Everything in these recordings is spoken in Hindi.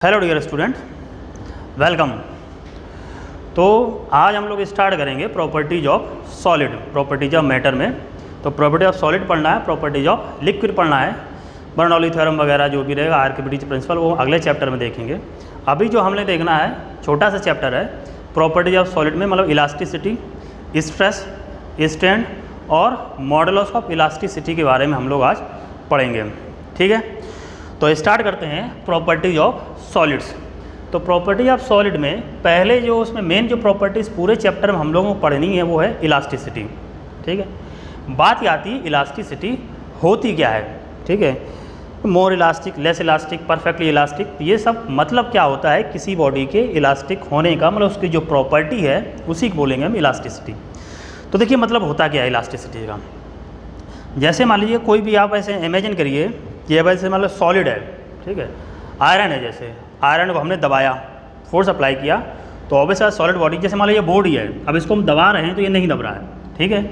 Hello dear student, welcome. तो आज हम लोग स्टार्ट करेंगे properties of solid, properties of matter में। तो प्रॉपर्टी ऑफ सॉलिड पढ़ना है, प्रॉपर्टीज ऑफ लिक्विड पढ़ना है, बर्नौली थ्योरम वगैरह जो भी रहेगा, आर्किमिडीज प्रिंसिपल, वो अगले चैप्टर में देखेंगे। अभी जो हमने देखना है छोटा सा चैप्टर है प्रॉपर्टीज ऑफ सॉलिड में, मतलब इलास्टिसिटी, स्ट्रेस, स्ट्रेन और मॉडुलस ऑफ इलास्टिसिटी के बारे में हम लोग आज पढ़ेंगे। ठीक है, तो स्टार्ट करते हैं प्रॉपर्टीज ऑफ सॉलिड्स। तो प्रॉपर्टी ऑफ सॉलिड में पहले जो उसमें मेन जो प्रॉपर्टीज़ पूरे चैप्टर में हम लोगों को पढ़नी है वो है इलास्टिसिटी। ठीक है, बात ये आती है इलास्टिसिटी होती क्या है। ठीक है, मोर elastic, less elastic, perfectly elastic, ये सब मतलब क्या होता है किसी बॉडी के इलास्टिक होने का, मतलब उसकी जो प्रॉपर्टी है उसी को बोलेंगे हम इलास्टिसिटी। तो देखिए मतलब होता क्या है इलास्टिसिटी का। जैसे मान लीजिए कोई भी आप ऐसे इमेजिन करिए कि ये वैसे मतलब सॉलिड है, ठीक है, आयरन है, जैसे आयरन को हमने दबाया, फोर्स अप्लाई किया तो ऑब्वियस सॉलिड बॉडी, जैसे मान लीजिए बोर्ड ही है, अब इसको हम दबा रहे हैं तो ये नहीं दब रहा है। ठीक है,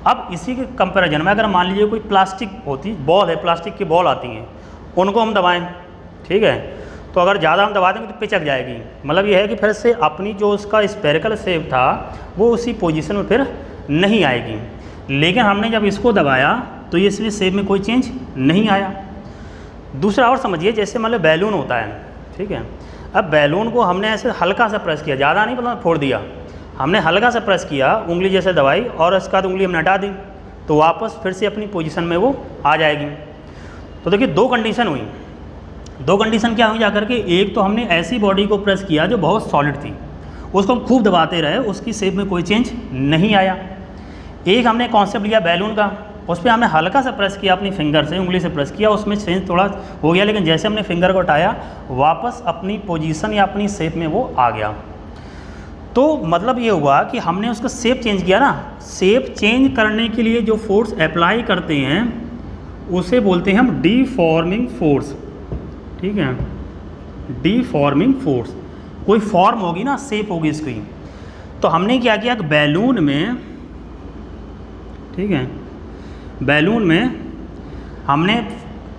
अब इसी के कंपैरिजन में अगर मान लीजिए कोई प्लास्टिक होती बॉल है, प्लास्टिक की बॉल आती हैं, उनको हम दबाएं, ठीक है, तो अगर ज़्यादा हम दबा देंगे तो पिचक जाएगी। मतलब ये है कि फिर से अपनी जो उसका स्फेरिकल शेप था वो उसी पोजीशन में फिर नहीं आएगी। लेकिन हमने जब इसको दबाया तो ये इसमें शेप में कोई चेंज नहीं आया। दूसरा और समझिए, जैसे मतलब बैलून होता है, ठीक है, अब बैलून को हमने ऐसे हल्का सा प्रेस किया, ज़्यादा नहीं मतलब फोड़ दिया, हमने हल्का सा प्रेस किया, उंगली जैसे दबाई और इसका तो उंगली हमने हटा दी तो वापस फिर से अपनी पोजीशन में वो आ जाएगी। तो देखिए दो कंडीशन हुई। दो कंडीशन क्या हुई जाकर के, एक तो हमने ऐसी बॉडी को प्रेस किया जो बहुत सॉलिड थी, उसको हम खूब दबाते रहे, उसकी शेप में कोई चेंज नहीं आया। एक हमने कॉन्सेप्ट लिया बैलून का, उस पर हमने हल्का सा प्रेस किया, अपनी फिंगर से, उंगली से प्रेस किया, उसमें चेंज थोड़ा हो गया, लेकिन जैसे हमने फिंगर को हटाया वापस अपनी पोजीशन या अपनी शेप में वो आ गया। तो मतलब ये हुआ कि हमने उसका शेप चेंज किया ना, शेप चेंज करने के लिए जो फोर्स अप्लाई करते हैं उसे बोलते हैं हम डीफॉर्मिंग फोर्स। ठीक है, डीफॉर्मिंग फोर्स, कोई फॉर्म होगी ना, शेप होगी इसकी। तो हमने क्या किया, बैलून में, ठीक है, बैलून में हमने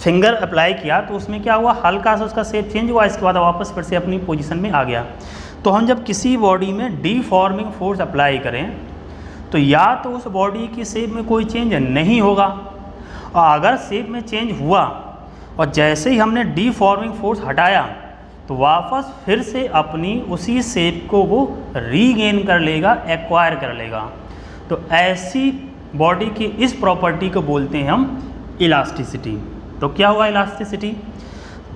फिंगर अप्लाई किया तो उसमें क्या हुआ, हल्का सा उसका शेप चेंज हुआ, इसके बाद वापस फिर से अपनी पोजीशन में आ गया। तो हम जब किसी बॉडी में डीफॉर्मिंग फोर्स अप्लाई करें तो या तो उस बॉडी की शेप में कोई चेंज नहीं होगा, और अगर शेप में चेंज हुआ और जैसे ही हमने डीफॉर्मिंग फोर्स हटाया तो वापस फिर से अपनी उसी शेप को वो रीगेन कर लेगा, एक्वायर कर लेगा। तो ऐसी बॉडी की इस प्रॉपर्टी को बोलते हैं हम इलास्टिसिटी। तो क्या हुआ elasticity,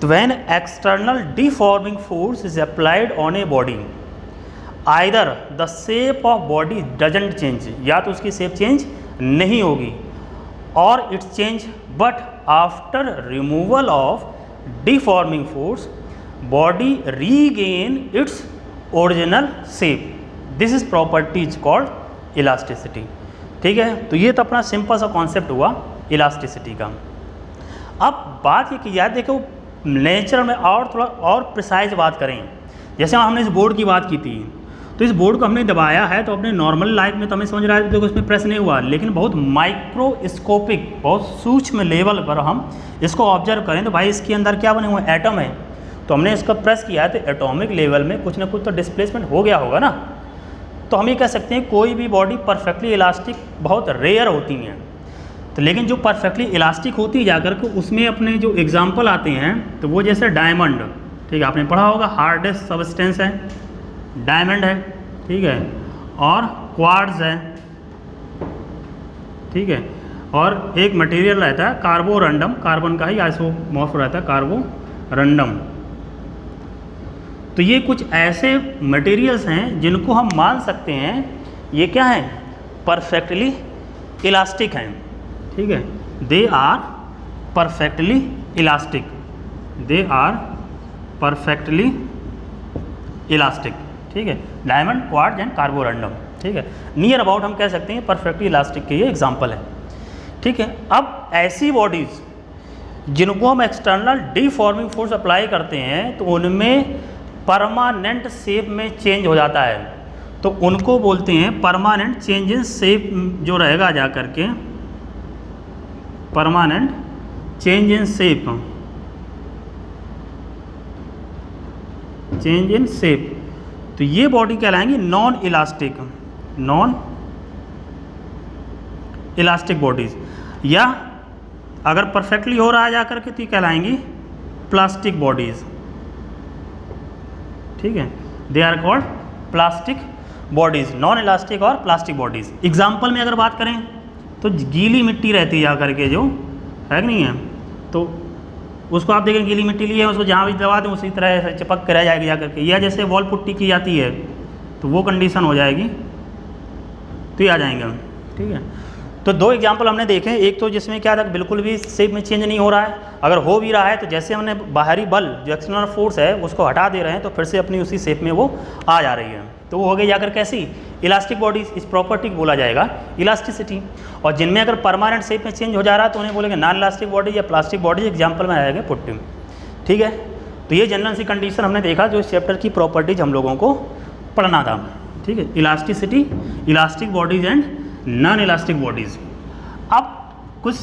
when external deforming force is applied on a body either the shape of body doesn't change, या तो उसकी शेप चेंज नहीं होगी, और it's change but after removal of deforming force body regain its original shape. This is property is called elasticity. ठीक है, तो ये तो अपना सिंपल सा कॉन्सेप्ट हुआ इलास्टिसिटी का। अब बात ये की जाए, देखो नेचर में और थोड़ा और प्रिसाइज बात करें, जैसे हमने इस बोर्ड की बात की थी, तो इस बोर्ड को हमने दबाया है तो अपने नॉर्मल लाइफ में तो हमें समझ रहा है देखो इसमें प्रेस नहीं हुआ, लेकिन बहुत माइक्रोस्कोपिक, बहुत सूक्ष्म लेवल पर हम इसको ऑब्जर्व करें तो भाई इसके अंदर क्या बने हुए, एटम है। तो हमने इसको प्रेस किया है तो एटॉमिक लेवल में कुछ ना कुछ तो डिस्प्लेसमेंट हो गया होगा ना। तो हम ये कह सकते हैं कोई भी बॉडी परफेक्टली इलास्टिक बहुत रेयर होती हैं। तो लेकिन जो परफेक्टली इलास्टिक होती है जाकर के उसमें अपने जो एग्जाम्पल आते हैं तो वो जैसे डायमंड, ठीक है, आपने पढ़ा होगा, हार्डेस्ट सब्सटेंस है, डायमंड है, ठीक है, और क्वार्ट्ज है, ठीक है, और एक मटेरियल रहता है कार्बोरंडम, कार्बन का ही आइसोमॉर्फ रहता है कार्बोरंडम। तो ये कुछ ऐसे मटेरियल्स हैं जिनको हम मान सकते हैं ये क्या है, परफेक्टली इलास्टिक हैं। ठीक है, they are perfectly elastic, they are perfectly elastic. ठीक है, डायमंड, क्वार्ट्ज एंड कार्बोरंडम। ठीक है, नियर अबाउट हम कह सकते हैं परफेक्टली इलास्टिक के ये एग्जाम्पल है। ठीक है, अब ऐसी बॉडीज़ जिनको हम एक्सटर्नल डीफॉर्मिंग फोर्स अप्लाई करते हैं तो उनमें परमानेंट शेप में चेंज हो जाता है, तो उनको बोलते हैं परमानेंट चेंज इन शेप, जो रहेगा जा करके permanent change in shape, change in shape, तो ये बॉडी कहलाएंगी नॉन इलास्टिक बॉडीज, या अगर परफेक्टली हो रहा है जा करके तो ये कहलाएंगी प्लास्टिक बॉडीज। ठीक है, they are called plastic bodies, non elastic और प्लास्टिक बॉडीज। एग्जाम्पल में अगर बात करें तो गीली मिट्टी रहती है जा करके जो है कि नहीं है, तो उसको आप देखें गीली मिट्टी लिए उसको जहाँ भी दबा दें उसी तरह से चिपक कर रह जाएगी जा करके, या जैसे वॉल पुट्टी की जाती है तो वो कंडीशन हो जाएगी, तो ये आ जाएंगे हम। ठीक है, तो दो एग्जांपल हमने देखे, एक तो जिसमें क्या था बिल्कुल भी शेप में चेंज नहीं हो रहा है, अगर हो भी रहा है तो जैसे हमने बाहरी बल जो एक्सटर्नल फोर्स है उसको हटा दे रहे हैं तो फिर से अपनी उसी शेप में वो आ जा रही है, तो वो हो गई जाकर कैसी इलास्टिक बॉडीज। इस प्रॉपर्टी को बोला जाएगा इलास्टिसिटी। और जिनमें अगर परमानेंट शेप में चेंज हो जा रहा है तो उन्हें बोलेंगे नॉन इलास्टिक बॉडी या प्लास्टिक बॉडी, एग्जाम्पल में आएगा पुट्टी। ठीक है, तो ये जनरल सी कंडीशन हमने देखा जो इस चैप्टर की प्रॉपर्टीज हम लोगों को पढ़ना था। ठीक है, elasticity, elastic bodies and non elastic bodies. अब कुछ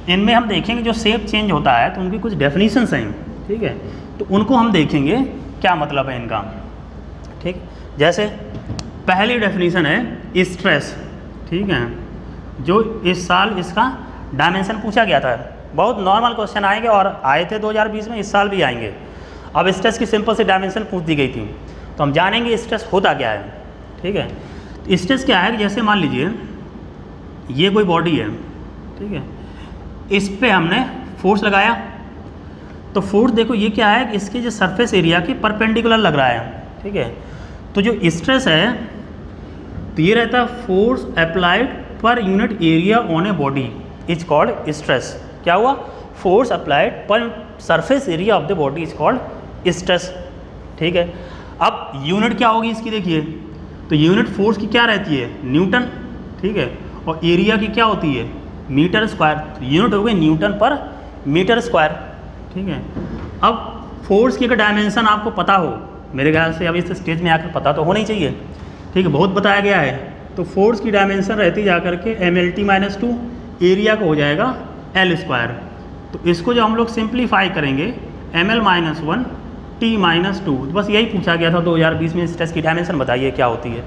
इनमें हम देखेंगे जो शेप चेंज होता है तो उनकी कुछ डेफिनेशंस हैं। ठीक है, तो उनको हम देखेंगे क्या मतलब है इनका। ठीक, जैसे पहली डेफिनेशन है स्ट्रेस। ठीक है, जो इस साल इसका डायमेंशन पूछा गया था, बहुत नॉर्मल क्वेश्चन आएंगे और आए थे 2020 में, इस साल भी आएंगे। अब स्ट्रेस की सिंपल सी डायमेंशन पूछ दी गई थी, तो हम जानेंगे स्ट्रेस होता क्या है। ठीक है, स्ट्रेस क्या है कि जैसे मान लीजिए ये कोई बॉडी है, ठीक है, इस पे हमने फोर्स लगाया, तो फोर्स देखो ये क्या है कि इसके जो सरफेस एरिया के परपेंडिकुलर लग रहा है। ठीक है, तो जो स्ट्रेस है तो ये रहता है फोर्स अप्लाइड पर unit area on a body is called stress. क्या हुआ, फोर्स अप्लाइड पर surface area of the body is called stress. ठीक है, अब यूनिट क्या होगी इसकी देखिए, तो यूनिट फोर्स की क्या रहती है, न्यूटन। ठीक है, और एरिया की क्या होती है, मीटर स्क्वायर। तो यूनिट हो गई न्यूटन पर मीटर स्क्वायर। ठीक है, अब फोर्स की अगर डायमेंशन आपको पता हो, मेरे ख्याल से अब इस स्टेज में आकर पता तो होना ही चाहिए। ठीक है, बहुत बताया गया है, तो फोर्स की डायमेंशन रहती जा करके MLT-2, एरिया को हो जाएगा L स्क्वायर। तो इसको जो हम लोग सिंप्लीफाई करेंगे ML-1 T-2, बस यही पूछा गया था 2020 में, स्ट्रेस की डायमेंशन बताइए क्या होती है।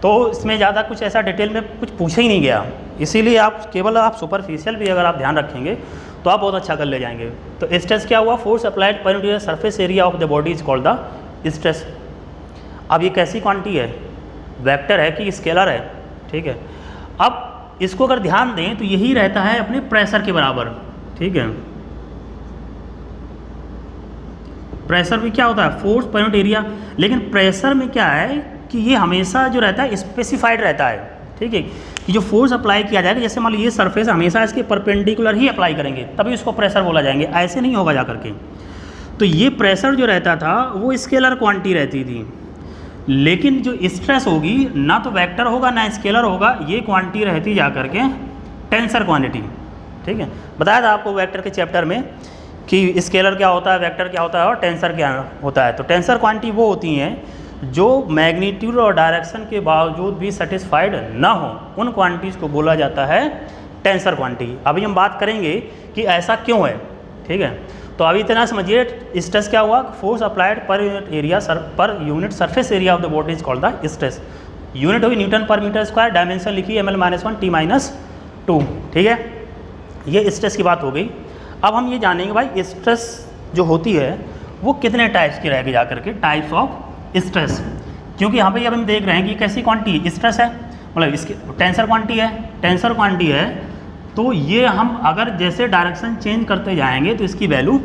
तो इसमें ज़्यादा कुछ ऐसा डिटेल में कुछ पूछा ही नहीं गया, इसीलिए आप केवल आप सुपरफिशियल भी अगर आप ध्यान रखेंगे तो आप बहुत अच्छा कर ले जाएंगे। तो स्ट्रेस क्या हुआ, फोर्स अप्लाइड पर surface area of the body is called the stress. अब ये कैसी क्वांटिटी है, वेक्टर है कि स्केलर है। ठीक है, अब इसको अगर ध्यान दें तो यही रहता है अपने प्रेशर के बराबर। ठीक है, प्रेशर भी क्या होता है, फोर्स पर यूनिट एरिया, लेकिन प्रेशर में क्या है कि ये हमेशा जो रहता है स्पेसिफाइड रहता है। ठीक है, कि जो फोर्स अप्लाई किया जाएगा, जैसे मान लीजिए ये सरफेस हमेशा इसके परपेंडिकुलर ही अप्लाई करेंगे तभी उसको प्रेशर बोला जाएंगे, ऐसे नहीं होगा जा करके। तो ये प्रेशर जो रहता था वो स्केलर क्वांटिटी रहती थी, लेकिन जो स्ट्रेस होगी ना तो वेक्टर होगा ना स्केलर होगा, ये क्वांटिटी रहती जा करके टेंसर क्वांटिटी। ठीक है, बताया था आपको वेक्टर के चैप्टर में कि स्केलर क्या होता है, वेक्टर क्या होता है और टेंसर क्या होता है। तो टेंसर क्वांटिटी वो होती हैं जो मैग्नीट्यूड और डायरेक्शन के बावजूद भी सेटिस्फाइड ना हो, उन क्वांटिटीज़ को बोला जाता है टेंसर क्वांटिटी। अभी हम बात करेंगे कि ऐसा क्यों है। ठीक है, तो अभी इतना समझिए, स्ट्रेस क्या हुआ, फोर्स अप्लाइड पर unit area per unit surface area of the body is called the stress. Unit होगी न्यूटन पर मीटर स्क्वायर, डायमेंशन लिखी ML-1 T-2। ठीक है, ये स्ट्रेस की बात हो गई। अब हम ये जानेंगे भाई स्ट्रेस जो होती है वो कितने टाइप्स की रहेगी जाकर के, टाइप्स ऑफ स्ट्रेस। क्योंकि यहाँ पे अब हम देख रहे हैं कि कैसी क्वांटिटी स्ट्रेस है, मतलब इसकी टेंसर क्वांटिटी है, टेंसर क्वांटिटी है, तो ये हम अगर जैसे डायरेक्शन चेंज करते जाएंगे तो इसकी वैल्यू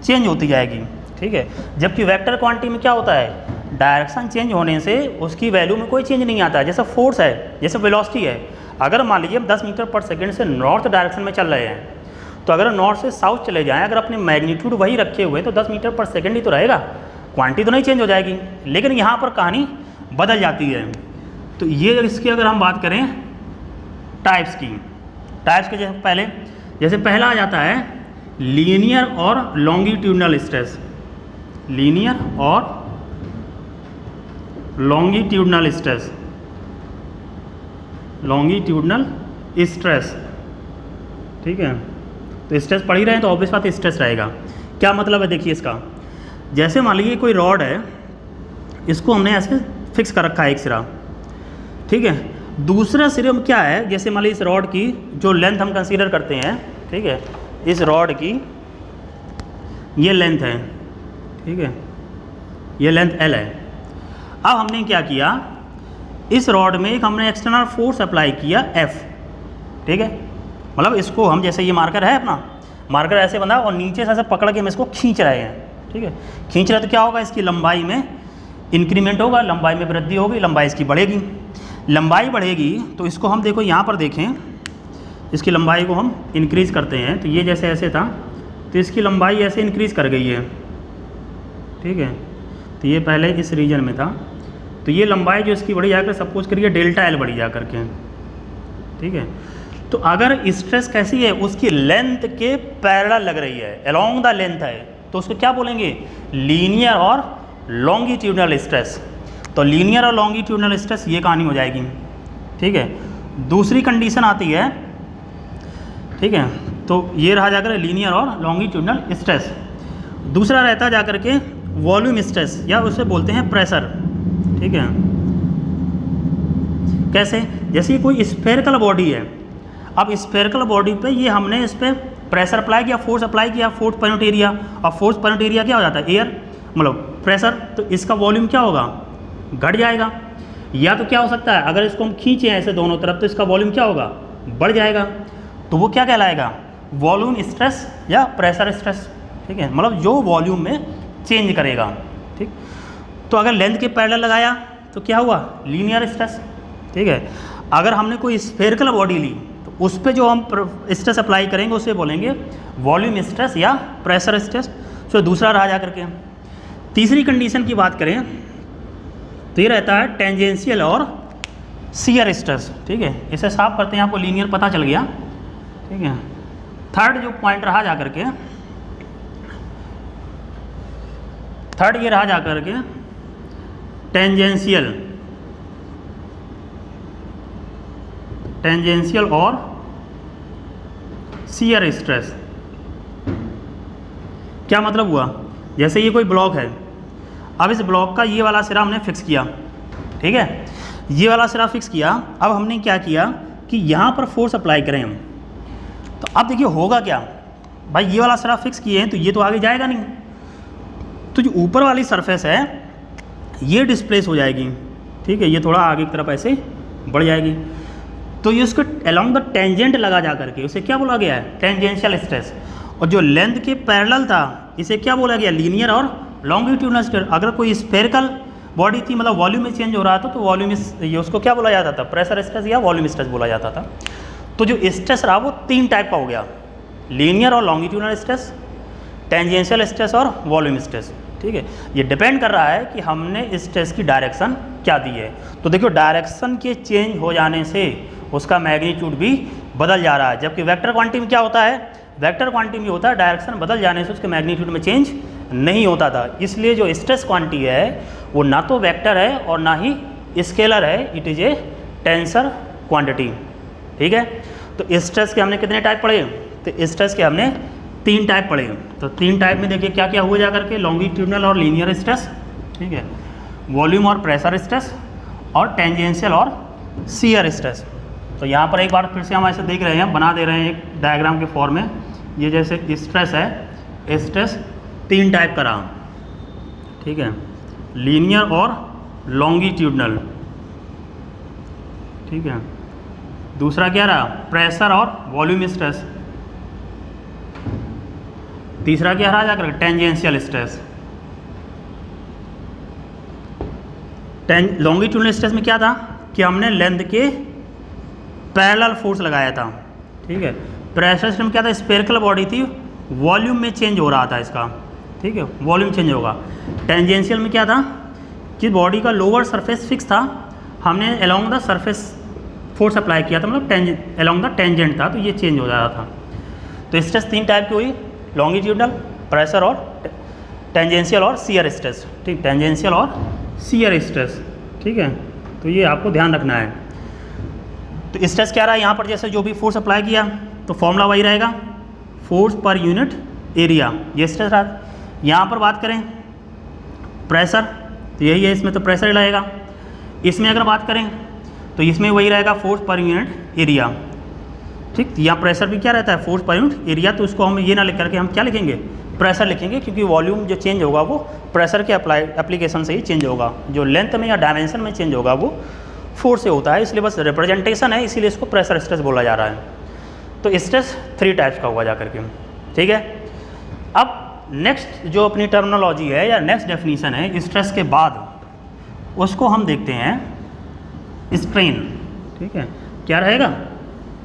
चेंज होती जाएगी। ठीक है, जबकि वेक्टर क्वांटिटी में क्या होता है, डायरेक्शन चेंज होने से उसकी वैल्यू में कोई चेंज नहीं आता है। जैसे फोर्स है, जैसे वेलोसिटी है, अगर मान लीजिए हम 10 मीटर पर सेकेंड से नॉर्थ डायरेक्शन में चल रहे हैं, तो अगर नॉर्थ से साउथ चले जाएँ, अगर अपने मैग्नीट्यूड वही रखे हुए तो 10 मीटर पर सेकेंड ही तो रहेगा, क्वांटिटी तो नहीं चेंज हो जाएगी। लेकिन यहाँ पर कहानी बदल जाती है। तो ये इसकी अगर हम बात करें टाइप्स की, टाइप्स के जैसे पहला आ जाता है लीनियर और लॉन्गिट्यूडनल स्ट्रेस। लीनियर और लॉन्गिट्यूडनल स्ट्रेस, लॉन्गिट्यूडनल स्ट्रेस। ठीक है, तो स्ट्रेस पढ़ ही रहे हैं तो ऑब्वियस बात स्ट्रेस रहेगा। क्या मतलब है देखिए इसका, जैसे मान लीजिए कोई रॉड है, इसको हमने ऐसे फिक्स कर रखा है एक सिरा, ठीक है। दूसरा सिरे में क्या है, जैसे मान लीजिए इस रॉड की जो लेंथ हम कंसीडर करते हैं, ठीक है, इस रॉड की ये लेंथ है, ठीक है, ये लेंथ L है। अब हमने क्या किया, इस रॉड में एक हमने एक्सटर्नल फोर्स अप्लाई किया F, ठीक है। मतलब इसको हम, जैसे ये मार्कर है अपना, मार्कर ऐसे बंधा और नीचे से ऐसे पकड़ के हम इसको खींच रहे हैं, ठीक है। खींच रहे तो क्या होगा, इसकी लंबाई में इंक्रीमेंट होगा, लंबाई में वृद्धि होगी, लंबाई इसकी बढ़ेगी। लंबाई बढ़ेगी तो इसको हम देखो यहाँ पर देखें, इसकी लंबाई को हम इंक्रीज़ करते हैं, तो ये जैसे ऐसे था तो इसकी लंबाई ऐसे इंक्रीज़ कर गई है, ठीक है। तो ये पहले इस रीजन में था, तो ये लंबाई जो इसकी बढ़ी जाकर, सपोज करिए डेल्टा L बढ़ी जा करके, ठीक है। तो अगर स्ट्रेस कैसी है, उसकी लेंथ के पैरेलल लग रही है, अलोंग द लेंथ है, तो उसको क्या बोलेंगे, लीनियर और लॉन्गिट्यूडनल स्ट्रेस। तो लीनियर और लॉन्गिट्यूडनल स्ट्रेस ये कहानी हो जाएगी, ठीक है। दूसरी कंडीशन आती है, ठीक है, तो ये रहा जाकर लीनियर और लॉन्गिट्यूडनल स्ट्रेस। दूसरा रहता जाकर के वॉल्यूम स्ट्रेस, या उसे बोलते हैं प्रेशर, ठीक है। कैसे, जैसे कोई स्फेरिकल बॉडी है, अब स्फेरिकल बॉडी पे ये हमने इस पर प्रेशर अप्लाई किया, फोर्स अप्लाई किया, फोर्स पर यूनिट एरिया, और फोर्स पर यूनिट एरिया क्या हो जाता है, एयर, मतलब प्रेशर, तो इसका वॉल्यूम क्या होगा, घट जाएगा। या तो क्या हो सकता है, अगर इसको हम खींचे ऐसे दोनों तरफ, तो इसका वॉल्यूम क्या होगा, बढ़ जाएगा, तो वो क्या कहलाएगा, वॉल्यूम स्ट्रेस या प्रेशर स्ट्रेस, ठीक है। मतलब जो वॉल्यूम में चेंज करेगा, ठीक। तो अगर लेंथ के पैरेलल लगाया तो क्या हुआ, लीनियर स्ट्रेस, ठीक है। अगर हमने कोई स्फेरिकल बॉडी ली तो उस पर जो हम स्ट्रेस अप्लाई करेंगे उसे बोलेंगे वॉल्यूम स्ट्रेस या प्रेशर स्ट्रेस। तो दूसरा रहा जा करके। तीसरी कंडीशन की बात करें तो ये रहता है टेंजेंशियल और शियर स्ट्रेस, ठीक है। इसे साफ करते हैं, आपको लीनियर पता चल गया, ठीक है। थर्ड जो पॉइंट रहा जा करके, थर्ड ये रहा जा करके टेंजेंशियल, टेंजेंशियल और शियर स्ट्रेस। क्या मतलब हुआ, जैसे ये कोई ब्लॉक है, अब इस ब्लॉक का ये वाला सिरा हमने फिक्स किया, ठीक है, ये वाला सिरा फिक्स किया। अब हमने क्या किया कि यहाँ पर फोर्स अप्लाई करें हम, तो अब देखिए होगा क्या, भाई ये वाला सिरा फिक्स किए हैं तो ये तो आगे जाएगा नहीं, तो जो ऊपर वाली सरफेस है ये डिस्प्लेस हो जाएगी, ठीक है, ये थोड़ा आगे की तरफ ऐसे बढ़ जाएगी, तो ये उसको अलोंग द टेंजेंट लगा जा करके उसे क्या बोला गया है, टेंजेंशियल स्ट्रेस। और जो लेंथ के पैरेलल था इसे क्या बोला गया, लीनियर और लॉन्गिट्यूडनल स्ट्रेस। अगर कोई स्फेरिकल बॉडी थी, मतलब वॉल्यूम में चेंज हो रहा था, तो वॉल्यूम ये उसको क्या बोला जाता था, प्रेशर स्ट्रेस या वॉल्यूम स्ट्रेस बोला जाता था। तो जो स्ट्रेस रहा वो तीन टाइप का हो गया, लीनियर और लॉन्गिट्यूडनल स्ट्रेस, टेंजेंशियल स्ट्रेस और वॉल्यूम स्ट्रेस, ठीक है। ये डिपेंड कर रहा है कि हमने स्ट्रेस की डायरेक्शन क्या दी है। तो देखो डायरेक्शन के चेंज हो जाने से उसका मैग्नीट्यूड भी बदल जा रहा है, जबकि वेक्टर क्वांटिटी में क्या होता है, वेक्टर क्वांटिटी में होता है डायरेक्शन बदल जाने से उसके मैग्नीट्यूड में चेंज नहीं होता था। इसलिए जो स्ट्रेस क्वांटिटी है वो ना तो वेक्टर है और ना ही स्केलर है, it is a tensor quantity, ठीक है। तो स्ट्रेस के हमने कितने टाइप पढ़े, तो स्ट्रेस के हमने तीन टाइप पढ़े। तो तीन टाइप में देखिए क्या क्या हुआ जा करके, लॉन्गिट्यूडनल और लीनियर स्ट्रेस, ठीक है, वॉल्यूम और प्रेशर स्ट्रेस, और टेंजेंशियल और शियर स्ट्रेस। तो यहाँ पर एक बार फिर से हम ऐसे देख रहे हैं, बना दे रहे हैं एक डायग्राम के फॉर्म में। ये जैसे स्ट्रेस है, स्ट्रेस तीन टाइप का रहा, ठीक है, लीनियर और लॉन्गिट्यूडनल, ठीक है। दूसरा क्या रहा, प्रेशर और वॉल्यूम स्ट्रेस। तीसरा क्या रहा जाकर, टेंजेंशियल स्ट्रेस। लॉन्गिट्यूडनल स्ट्रेस में क्या था कि हमने लेंथ के पैरेलल फोर्स लगाया था, ठीक है। प्रेशर स्ट्रेस में क्या था, स्फेरिकल बॉडी थी, वॉल्यूम में चेंज हो रहा था इसका, ठीक है, वॉल्यूम चेंज होगा। टेंजेंशियल में क्या था कि बॉडी का लोअर सरफेस फिक्स था, हमने along the surface force apply किया था, मतलब अलोंग द टेंजेंट था, तो ये चेंज हो जा रहा था। तो स्ट्रेस तीन टाइप की हुई, लॉन्गिट्यूडनल, प्रेशर और टेंजेंशियल और शियर स्ट्रेस, ठीक, टेंजेंशियल और शियर स्ट्रेस, ठीक है। तो ये आपको ध्यान रखना है। तो स्ट्रेस क्या रहा है यहाँ पर, जैसे जो भी फोर्स अप्लाई किया तो फॉर्मूला वही रहेगा, फोर्स पर यूनिट एरिया, ये स्ट्रेस रहा। यहाँ पर बात करें प्रेशर, तो यही है, इसमें तो प्रेशर रहेगा। इसमें अगर बात करें तो इसमें वही रहेगा फोर्स पर यूनिट एरिया, ठीक। यहाँ प्रेशर भी क्या रहता है, फोर्स पर यूनिट एरिया। तो इसको हम ये ना लिख करके हम क्या लिखेंगे, प्रेशर लिखेंगे, क्योंकि वॉल्यूम जो चेंज होगा वो प्रेशर के एप्लीकेशन से ही चेंज होगा। जो लेंथ में या डायमेंशन में चेंज होगा वो फोर्स से होता है, इसलिए बस रिप्रेजेंटेशन है, इसीलिए इसको प्रेशर स्ट्रेस बोला जा रहा है। तो स्ट्रेस 3 टाइप्स का हुआ जा करके, ठीक है। अब नेक्स्ट जो अपनी टर्मिनोलॉजी है या नेक्स्ट डेफिनीशन है स्ट्रेस के बाद, उसको हम देखते हैं स्ट्रेन, ठीक है। क्या रहेगा,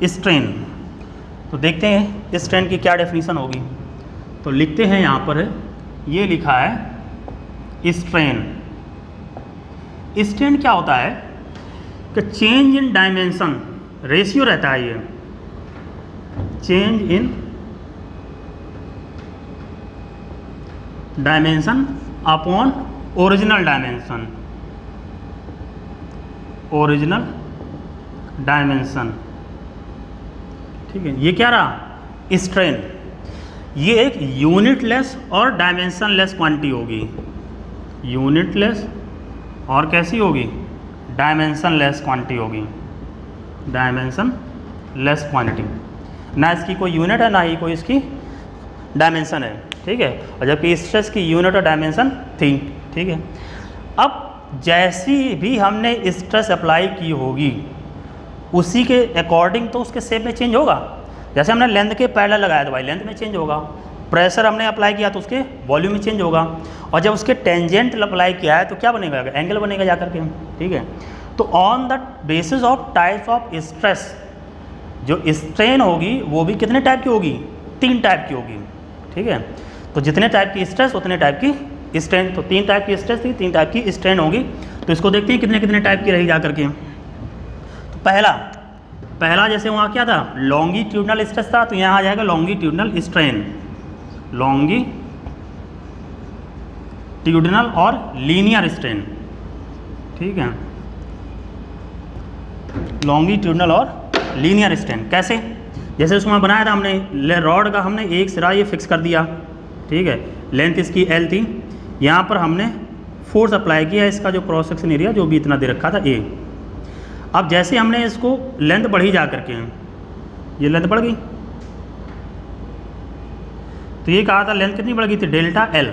स्ट्रेन। तो देखते हैं स्ट्रेन की क्या डेफिनीशन होगी। तो लिखते हैं यहाँ पर, ये लिखा है स्ट्रेन। स्ट्रेन क्या होता है कि चेंज इन डायमेंशन, रेशियो रहता है ये, change in dimension upon original dimension, original dimension, ठीक है। ये क्या रहा, स्ट्रेन। ये एक यूनिटलेस और डायमेंशनलेस क्वांटिटी होगी, यूनिटलेस और कैसी होगी, डायमेंशनलेस क्वांटिटी होगी, डायमेंशनलेस क्वांटिटी। ना इसकी कोई यूनिट है ना ही कोई इसकी डायमेंशन है, ठीक है। और जबकि स्ट्रेस की यूनिट और डायमेंशन थी, ठीक है। अब जैसी भी हमने स्ट्रेस अप्लाई की होगी उसी के अकॉर्डिंग तो उसके शेप में चेंज होगा। जैसे हमने लेंथ के पैरेलल लगाया तो भाई लेंथ में चेंज होगा, प्रेशर हमने अप्लाई किया तो उसके वॉल्यूम में चेंज होगा, और जब उसके टेंजेंट अप्लाई किया है तो क्या बनेगा, एंगल बनेगा जा करके, ठीक है। तो on the basis of types of stress, जो स्ट्रेन होगी वो भी कितने टाइप की होगी, 3 टाइप की होगी, ठीक है। तो जितने टाइप की स्ट्रेस उतने टाइप की स्ट्रेन। तो 3 टाइप की स्ट्रेस थी, 3 टाइप की स्ट्रेन होगी। तो इसको देखते हैं कितने कितने टाइप की रही जा करके। तो पहला जैसे वहाँ क्या था, लॉन्गिट्यूडनल स्ट्रेस था, तो यहाँ आ जाएगा लॉन्गिट्यूडनल स्ट्रेन, लॉन्गिट्यूडनल और लीनियर स्ट्रेन, ठीक है। लॉन्गिट्यूडनल और लीनियर स्ट्रेन कैसे, जैसे उसमें बनाया था हमने रॉड का, हमने एक सिरा ये फिक्स कर दिया, ठीक है। लेंथ इसकी L थी, यहाँ पर हमने फोर्स अप्लाई किया, इसका जो क्रॉस सेक्शन एरिया जो भी इतना दे रखा था A। अब जैसे हमने इसको लेंथ बढ़ी जा करके, ये लेंथ बढ़ गई, तो ये कहा था लेंथ कितनी बढ़ गई थी, डेल्टा L।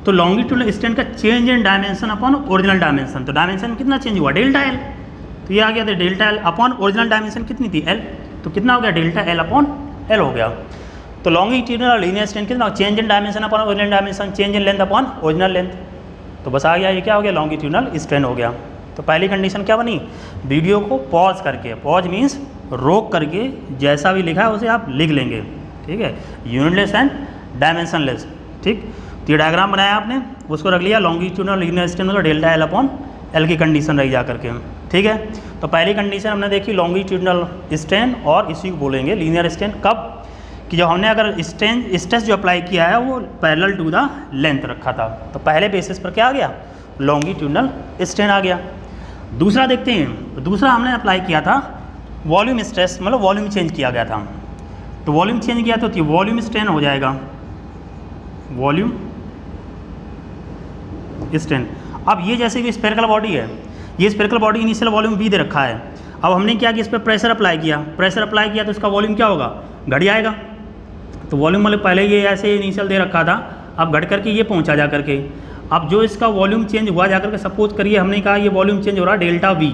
तो लॉन्गिट्यूडनल स्ट्रेन का change in dimension upon original dimension, तो डायमेंशन कितना चेंज हुआ, डेल्टा L। तो ये आ गया था delta L upon original dimension कितनी थी, L। तो कितना हो गया, डेल्टा L अपॉन L हो गया। तो लॉन्गिट्यूडनल और लीनियर स्ट्रेन कितना, change in dimension upon original dimension, change in length upon original length. तो बस आ गया, ये क्या हो गया, लॉन्गिट्यूडनल स्ट्रेन हो गया। तो पहली कंडीशन क्या बनी, वीडियो को पॉज करके, पॉज मीन्स रोक करके जैसा भी लिखा है उसे आप लिख लेंगे, ठीक है। यूनिटलेस एंड डायमेंशनलेस, ठीक। तो ये डायग्राम बनाया आपने, उसको रख लिया, लॉन्गिट्यूडनल लीनियर स्ट्रेन मतलब डेल्टा L अपॉन L की कंडीशन रही जा करके, ठीक है। तो पहली कंडीशन हमने देखी लॉन्गिट्यूडनल स्ट्रेन, और इसी को बोलेंगे लीनियर स्ट्रेन कब, कि जब हमने अगर स्ट्रेस जो अप्लाई किया है वो पैरेलल टू द लेंथ रखा था, तो पहले बेसिस पर क्या आ गया, लॉन्गिट्यूडनल स्ट्रेन आ गया। दूसरा देखते हैं, दूसरा हमने अप्लाई किया था वॉल्यूम स्ट्रेस, मतलब वॉल्यूम चेंज किया गया था। तो वॉल्यूम चेंज किया तो वॉल्यूम स्ट्रेन हो जाएगा, वॉल्यूम स्ट्रेन। अब ये जैसे कि स्फेरिकल बॉडी है, ये spherical body initial volume V दे रखा है। अब हमने क्या किया, इस पर प्रेशर अप्लाई किया, प्रेशर अप्लाई किया तो इसका वॉल्यूम क्या होगा, घट जाएगा। तो वॉल्यूम मतलब पहले ये ऐसे इनिशियल दे रखा था, अब घट करके ये पहुंचा जा करके। अब जो इसका वॉल्यूम चेंज हुआ जा करके, सपोज करिए हमने कहा ये वॉल्यूम चेंज हो रहा है डेल्टा V।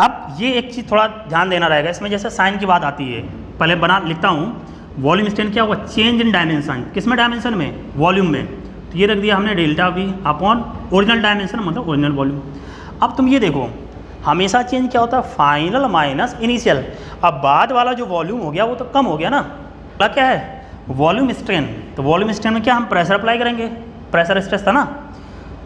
अब ये एक चीज़ थोड़ा ध्यान देना रहेगा इसमें, जैसे साइन की बात आती है, पहले बना लिखता हूँ, वॉल्यूम स्ट्रेन क्या हुआ, चेंज इन डायमेंशन, किस में डायमेंशन में, वॉल्यूम में। तो ये रख दिया हमने delta V upon original dimension मतलब ओरिजिनल वॉल्यूम। अब तुम ये देखो, हमेशा चेंज क्या होता है, फाइनल माइनस इनिशियल। अब बाद वाला जो वॉल्यूम हो गया वो तो कम हो गया ना, क्या है, वॉल्यूम स्ट्रेन। तो वॉल्यूम स्ट्रेन में क्या हम प्रेशर अप्लाई करेंगे, प्रेशर स्ट्रेस था ना,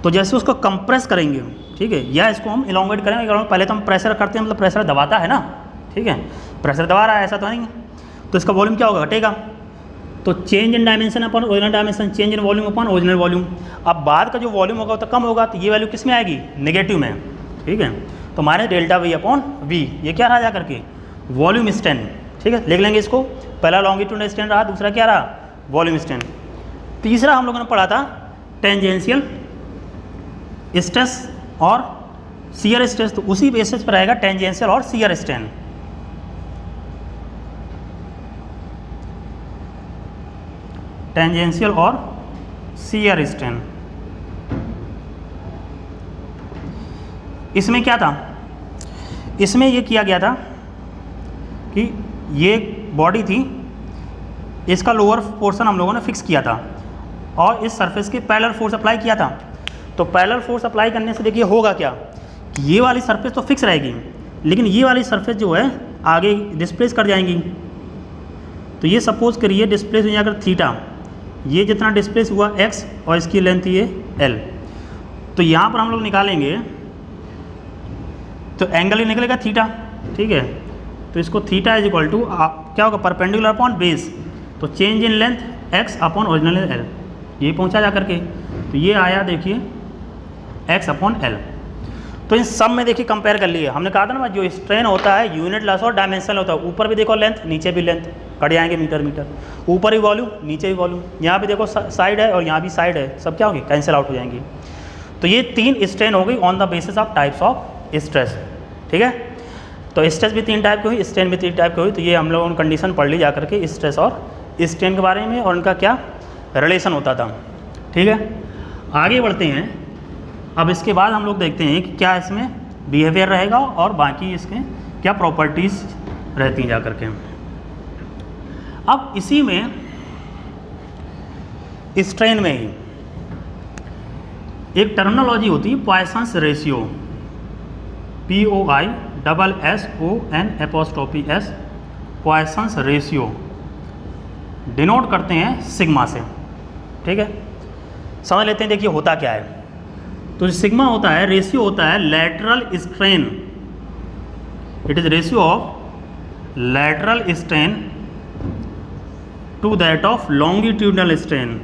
तो जैसे उसको कंप्रेस करेंगे, ठीक है, या इसको हम इलोंगेट करेंगे। पहले तो हम प्रेशर करते हैं, मतलब प्रेशर दबाता है ना, ठीक है, प्रेशर दबा रहा है, ऐसा तो नहीं, तो इसका वॉल्यूम क्या होगा, घटेगा। तो change in dimension upon original dimension, change in volume upon original volume. अब बाद का जो वॉल्यूम होगा तो कम होगा, तो ये वैल्यू किस में आएगी, नेगेटिव में, ठीक है। तो हमारे डेल्टा V अपॉन V, ये क्या रहा जा करके, वॉल्यूम स्ट्रेन, ठीक है, लिख लेंगे इसको। पहला लॉन्गिट्यूडनल स्ट्रेन रहा, दूसरा क्या रहा, वॉल्यूम स्ट्रेन। तीसरा हम लोगों ने पढ़ा था टेंजेंशियल स्ट्रेस और शियर स्ट्रेस, तो उसी बेसिस पर रहेगा टेंजेंशियल और शियर स्ट्रेन। टेंजेंशियल और शियर स्ट्रेन। इसमें क्या था, इसमें ये किया गया था कि ये बॉडी थी, इसका लोअर पोर्शन हम लोगों ने फिक्स किया था और इस सरफेस के पैरेलल फोर्स अप्लाई किया था। तो पैरेलल फोर्स अप्लाई करने से देखिए होगा क्या कि ये वाली सरफेस तो फिक्स रहेगी, लेकिन ये वाली सरफेस जो है आगे डिस्प्लेस कर जाएंगी। तो ये सपोज करिए डिस्प्लेस हो जाकर थीटा, ये जितना डिस्प्लेस हुआ x और इसकी लेंथ ये l। तो यहाँ पर हम लोग निकालेंगे तो एंगल ही निकलेगा थीटा, ठीक है। तो इसको थीटा इज इक्वल टू क्या होगा, परपेंडिकुलर अपॉन बेस, तो change in length x upon original l, ये पहुँचा जा करके, तो ये आया देखिए x अपॉन l। तो इन सब में देखिए कंपेयर कर लिए, हमने कहा था ना जो स्ट्रेन होता है यूनिट लेस और डायमेंशनल होता है, ऊपर भी देखो लेंथ नीचे भी लेंथ, कट जाएंगे मीटर मीटर, ऊपर भी वॉल्यूम नीचे भी वॉल्यूम, यहाँ भी देखो साइड है और यहाँ भी साइड है, सब क्या होगी, कैंसिल आउट हो जाएंगी। तो ये 3 स्ट्रेन हो गई on the basis of types of stress, ठीक है। तो स्ट्रेस भी 3 टाइप की हुई, स्ट्रेन भी 3 टाइप की हुई। तो ये हम लोगों ने कंडीशन पढ़ ली जाकर के स्ट्रेस और स्ट्रेन के बारे में और उनका क्या रिलेशन होता था, ठीक है। आगे बढ़ते हैं, अब इसके बाद हम लोग देखते हैं कि क्या इसमें बिहेवियर रहेगा और बाकी इसके क्या प्रॉपर्टीज़ रहती हैं जा कर के। अब इसी में स्ट्रेन में ही एक टर्मिनोलॉजी होती है पॉइसंस रेशियो, POISSON', पॉइसंस रेशियो डिनोट करते हैं सिग्मा से, ठीक है। समझ लेते हैं, देखिए होता क्या है। तो सिग्मा होता है, रेशियो होता है lateral strain, it is ratio of lateral strain to that of longitudinal strain,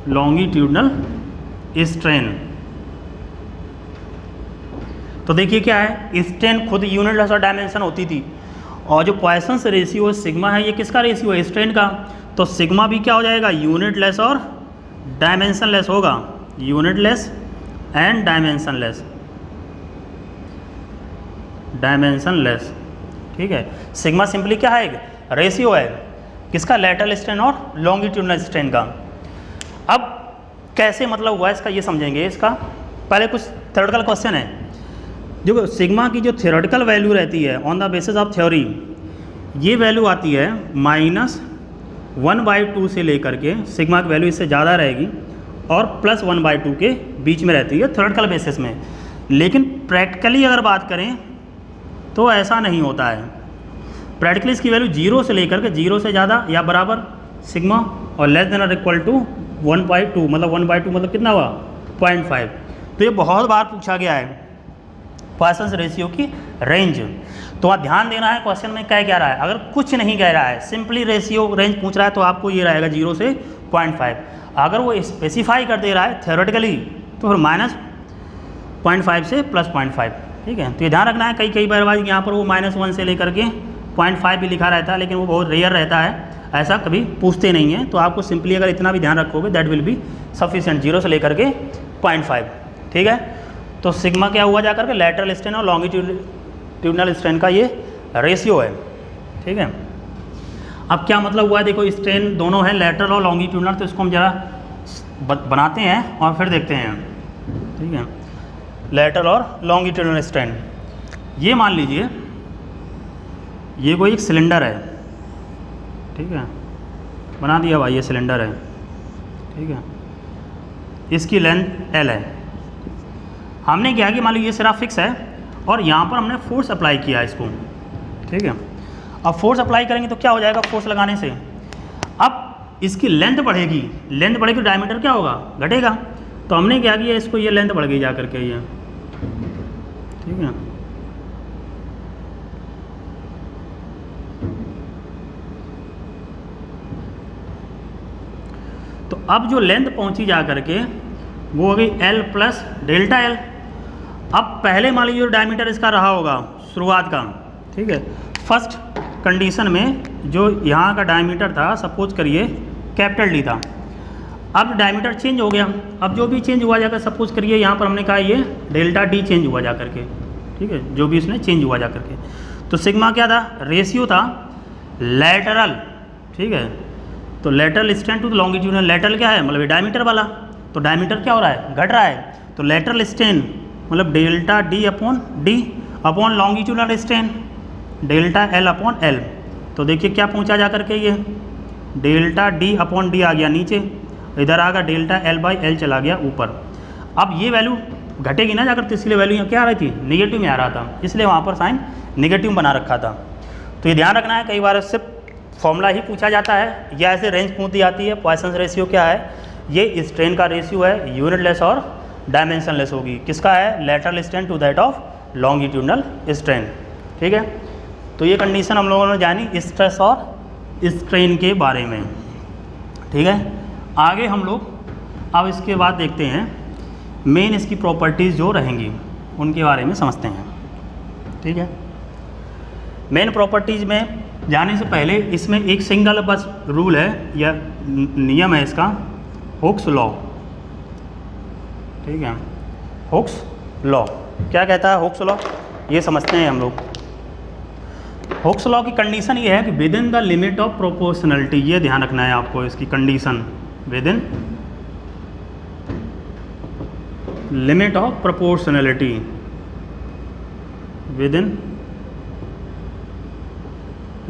longitudinal strain. तो देखिए क्या है, स्ट्रेन खुद यूनिट लेस और डायमेंशन होती थी, और जो पॉइसंस रेशियो सिग्मा है ये किसका रेशियो है, स्ट्रेन का। तो सिग्मा भी क्या हो जाएगा, यूनिट लेस और डायमेंशन लेस होगा, unit less and dimension less, dimension less, ठीक है। सिग्मा सिंपली क्या है, रेशियो है किसका, लैटरल स्ट्रेन और लॉन्गिट्यूडनल स्ट्रेन का। अब कैसे मतलब हुआ इसका ये समझेंगे। इसका पहले कुछ थ्योरेटिकल क्वेश्चन है, जो सिग्मा की जो थ्योरेटिकल वैल्यू रहती है on the basis of theory, ये वैल्यू आती है -1/2 से लेकर के, सिग्मा की वैल्यू इससे ज़्यादा रहेगी और +1/2 के बीच में रहती है थ्योरेटिकल बेसिस में। लेकिन प्रैक्टिकली अगर बात करें तो ऐसा नहीं होता है। प्रैक्टिकली इसकी वैल्यू 0 से लेकर के 0 से ज़्यादा या बराबर सिग्मा और लेस देन और इक्वल टू 1/2, मतलब 1/2 मतलब कितना हुआ, 0.5। तो ये बहुत बार पूछा गया है पॉइसंस रेशियो की रेंज। तो आप ध्यान देना है क्वेश्चन में क्या रहा है। अगर कुछ नहीं कह रहा है, सिंपली रेशियो रेंज पूछ रहा है, तो आपको ये रहेगा 0 से 0.5। अगर वो स्पेसिफाई कर दे रहा है थ्योरेटिकली तो फिर -0.5 से +0.5, ठीक है। तो ये ध्यान रखना है, कई बार यहाँ पर वो -1 से लेकर के 0.5 भी लिखा रहता है, लेकिन वो बहुत रेयर रहता है, ऐसा कभी पूछते नहीं हैं। तो आपको सिंपली अगर इतना भी ध्यान रखोगे दैट विल बी सफिशिएंट, 0 से लेकर के 0.5, ठीक है। तो सिग्मा क्या हुआ जाकर के, लैटरल स्ट्रेन और लॉन्गिट्यूडनल स्ट्रेन का ये रेशियो है, ठीक है। अब क्या मतलब हुआ है, देखो स्ट्रेन दोनों है, लैटरल और लॉन्गिट्यूडनल, तो इसको हम जरा बनाते हैं और फिर देखते हैं, ठीक है। लैटरल और लॉन्गिट्यूडनल स्ट्रेन, ये मान लीजिए ये कोई एक सिलेंडर है, ठीक है, बना दिया भाई, ये सिलेंडर है, ठीक है, इसकी लेंथ L है। हमने क्या कि मान लीजिए ये सिरा फिक्स है और यहाँ पर हमने फोर्स अप्लाई किया इसको, ठीक है। अब फोर्स अप्लाई करेंगे तो क्या हो जाएगा, फोर्स लगाने से अब इसकी लेंथ बढ़ेगी, लेंथ बढ़ेगी तो डायमीटर क्या होगा, घटेगा। तो हमने क्या किया, इसको ये लेंथ बढ़ गई जा करके ये, ठीक है। तो अब जो लेंथ पहुंची जा करके वो हो गई L + ΔL। अब पहले मान लीजिए डायमीटर इसका रहा होगा शुरुआत का, ठीक है। फर्स्ट कंडीशन में जो यहाँ का डायमीटर था, सपोज करिए कैपिटल D था। अब डायमीटर चेंज हो गया, अब जो भी चेंज हुआ जाकर, सपोज करिए यहाँ पर हमने कहा ये डेल्टा डी चेंज हुआ जा करके, ठीक है, जो भी इसने चेंज हुआ जा करके, तो सिग्मा क्या था, रेशियो था लेटरल, ठीक है, तो lateral strain to longitudinal, lateral क्या है मतलब डायमीटर वाला, तो डायमीटर क्या हो रहा है, घट रहा है, तो लेटरल स्ट्रेन मतलब delta D upon longitudinal strain delta L upon L, तो देखिए क्या पहुंचा जा करके ये डेल्टा डी अपॉन डी आ गया नीचे, इधर आ गया डेल्टा एल बाई एल चला गया ऊपर। अब ये वैल्यू घटेगी ना जाकर, तो इसलिए वैल्यू यहाँ क्या आ रही थी, नेगेटिव में आ रहा था, इसलिए वहाँ पर साइन नेगेटिव बना रखा था। तो ये ध्यान रखना है, कई बार इससे फॉर्मूला ही पूछा जाता है या ऐसे रेंज पूछ दी जाती है। पॉइसन रेशियो क्या है, ये स्ट्रेन का रेशियो है, यूनिट लेस और डायमेंशन लेस होगी, किसका है, lateral strain to that of longitudinal strain, ठीक है। तो ये कंडीशन हम लोगों ने जानी स्ट्रेस और स्ट्रेन के बारे में, ठीक है। आगे हम लोग अब इसके बाद देखते हैं मेन इसकी प्रॉपर्टीज़ जो रहेंगी उनके बारे में समझते हैं, ठीक है। मेन प्रॉपर्टीज़ में जाने से पहले इसमें एक सिंगल बस रूल है या नियम है इसका, हुक्स लॉ, ठीक है। हुक्स लॉ क्या कहता है, हुक्स लॉ ये समझते हैं हम लोग। हुक्स लॉ की कंडीशन ये है कि within the limit of proportionality, ये ध्यान रखना है आपको इसकी condition, within limit of proportionality, within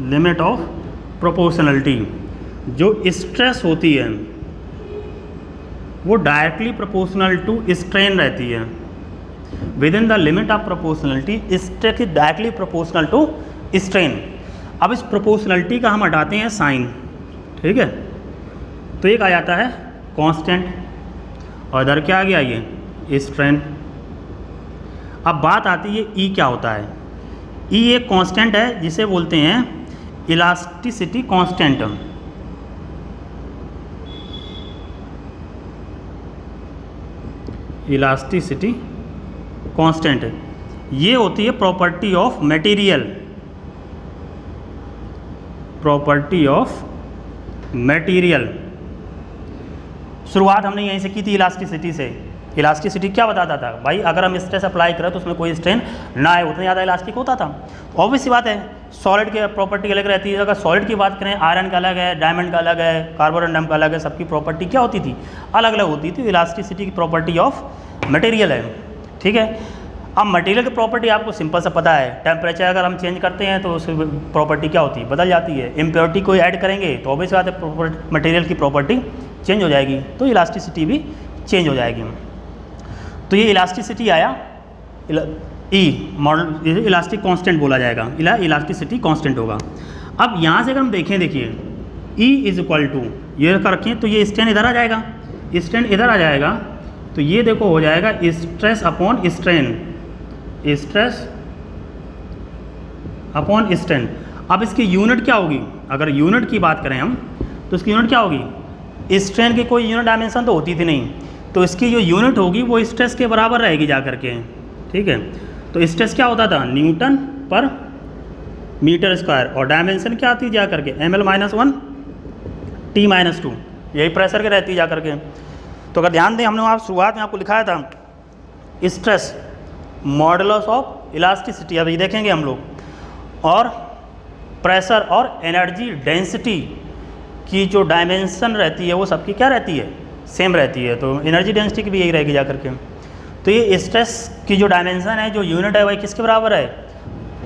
limit of proportionality, जो स्ट्रेस होती है वो डायरेक्टली प्रोपोर्शनल टू स्ट्रेन रहती है। Within the limit of proportionality, stress is directly proportional to strain. अब इस प्रोपोर्शनलिटी का हम हटाते हैं साइन, ठीक है, तो एक आ जाता है कांस्टेंट और इधर क्या आ गया ये स्ट्रेन। अब बात आती है ई क्या होता है, ई एक कांस्टेंट है जिसे बोलते हैं इलास्टिसिटी कांस्टेंट। इलास्टिसिटी कांस्टेंट ये होती है property of material, property of material. शुरुआत हमने यहीं से की थी इलास्टिसिटी से। इलास्टिसिटी क्या बताता था भाई, अगर हम स्ट्रेस अप्लाई करें तो उसमें कोई स्ट्रेन ना आए, उतना ज़्यादा इलास्टिक होता था। ऑब्वियस सी बात है, सॉलिड की प्रॉपर्टी अलग रहती है। अगर सॉलिड की बात करें, आयरन का अलग है, डायमंड का अलग है, कार्बोरंडम का अलग है, सबकी प्रॉपर्टी क्या होती थी, अलग अलग होती थी। इलास्टिसिटी की प्रॉपर्टी ऑफ मटेरियल है, ठीक है। अब मटेरियल की प्रॉपर्टी आपको सिंपल सा पता है, टेम्परेचर अगर हम चेंज करते हैं तो उसकी प्रॉपर्टी क्या होती है, बदल जाती है। इम्प्योरिटी को ऐड करेंगे तो ऑब्वियस बात है मटेरियल की प्रॉपर्टी चेंज हो जाएगी, तो इलास्टिसिटी भी चेंज हो जाएगी। तो ये इलास्टिसिटी आया, ई मॉडल इलास्टिक कांस्टेंट बोला जाएगा, इलास्टिसिटी कांस्टेंट होगा। अब यहाँ से अगर हम देखें, देखिए ई इज इक्वल टू ये रखें तो ये स्ट्रेन इधर आ जाएगा, स्ट्रेन इधर आ जाएगा, तो ये देखो हो जाएगा stress upon strain, stress upon strain. अब इसकी यूनिट क्या होगी, अगर यूनिट की बात करें हम तो इसकी यूनिट क्या होगी, स्ट्रेन की कोई यूनिट डायमेंशन तो होती थी नहीं, तो इसकी जो यूनिट होगी वो स्ट्रेस के बराबर रहेगी जा करके, ठीक है। तो स्ट्रेस क्या होता था, न्यूटन पर मीटर स्क्वायर, और डायमेंशन क्या आती जा करके ml-1 T-2, यही प्रेशर के रहती जा करके। तो अगर ध्यान दें, हमने वहाँ शुरुआत में आपको लिखाया था स्ट्रेस मॉडुलस ऑफ इलास्टिसिटी, अभी देखेंगे हम लोग, और प्रेशर और एनर्जी डेंसिटी की जो डायमेंशन रहती है वो सबकी क्या रहती है, सेम रहती है। तो एनर्जी डेंसिटी की भी यही रहेगी जा करके। तो ये स्ट्रेस की जो डायमेंशन है, जो यूनिट है, वही किसके बराबर है,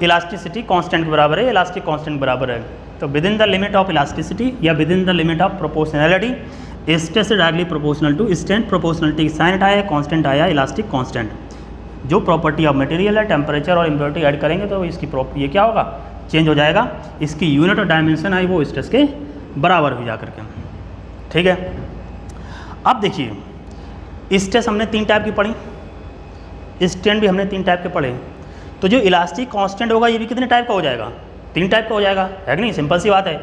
इलास्टिसिटी कांस्टेंट के बराबर है, इलास्टिक कांस्टेंट के बराबर है। तो within the limit of elasticity या within the limit of proportionality, stress से directly proportional to strain, proportionality sign आया, कांस्टेंट आया इलास्टिक कांस्टेंट। जो प्रॉपर्टी ऑफ मटेरियल है, टेम्परेचर और इम्प्योरिटी ऐड करेंगे तो इसकी ये क्या होगा, चेंज हो जाएगा, इसकी यूनिट और डायमेंशन आई वो स्ट्रेस के बराबर हो जा करके, ठीक है। अब देखिए स्ट्रेस हमने 3 टाइप की पढ़ी, स्ट्रेन भी हमने 3 टाइप के पढ़े। तो जो इलास्टिक कांस्टेंट होगा ये भी कितने टाइप का हो जाएगा, 3 टाइप का हो जाएगा, है कि नहीं, सिंपल सी बात है।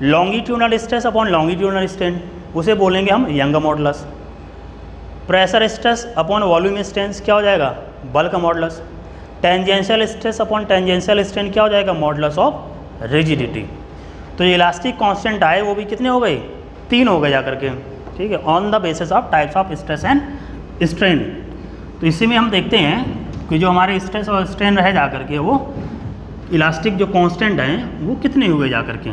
Longitudinal stress upon longitudinal strain, उसे बोलेंगे हम young modulus. Pressure stress upon volume strain क्या हो जाएगा, bulk modulus. Tangential stress upon tangential strain क्या हो जाएगा, मॉडुलस ऑफ रिजिडिटी। तो ये इलास्टिक कांस्टेंट आए वो भी कितने हो गए, 3 हो गए जा करके, ठीक है, on the basis of types of stress and strain. तो इसी में हम देखते हैं कि जो हमारे स्ट्रेस और स्ट्रेन रह जा करके वो इलास्टिक जो कांस्टेंट हैं वो कितने हुए जा करके,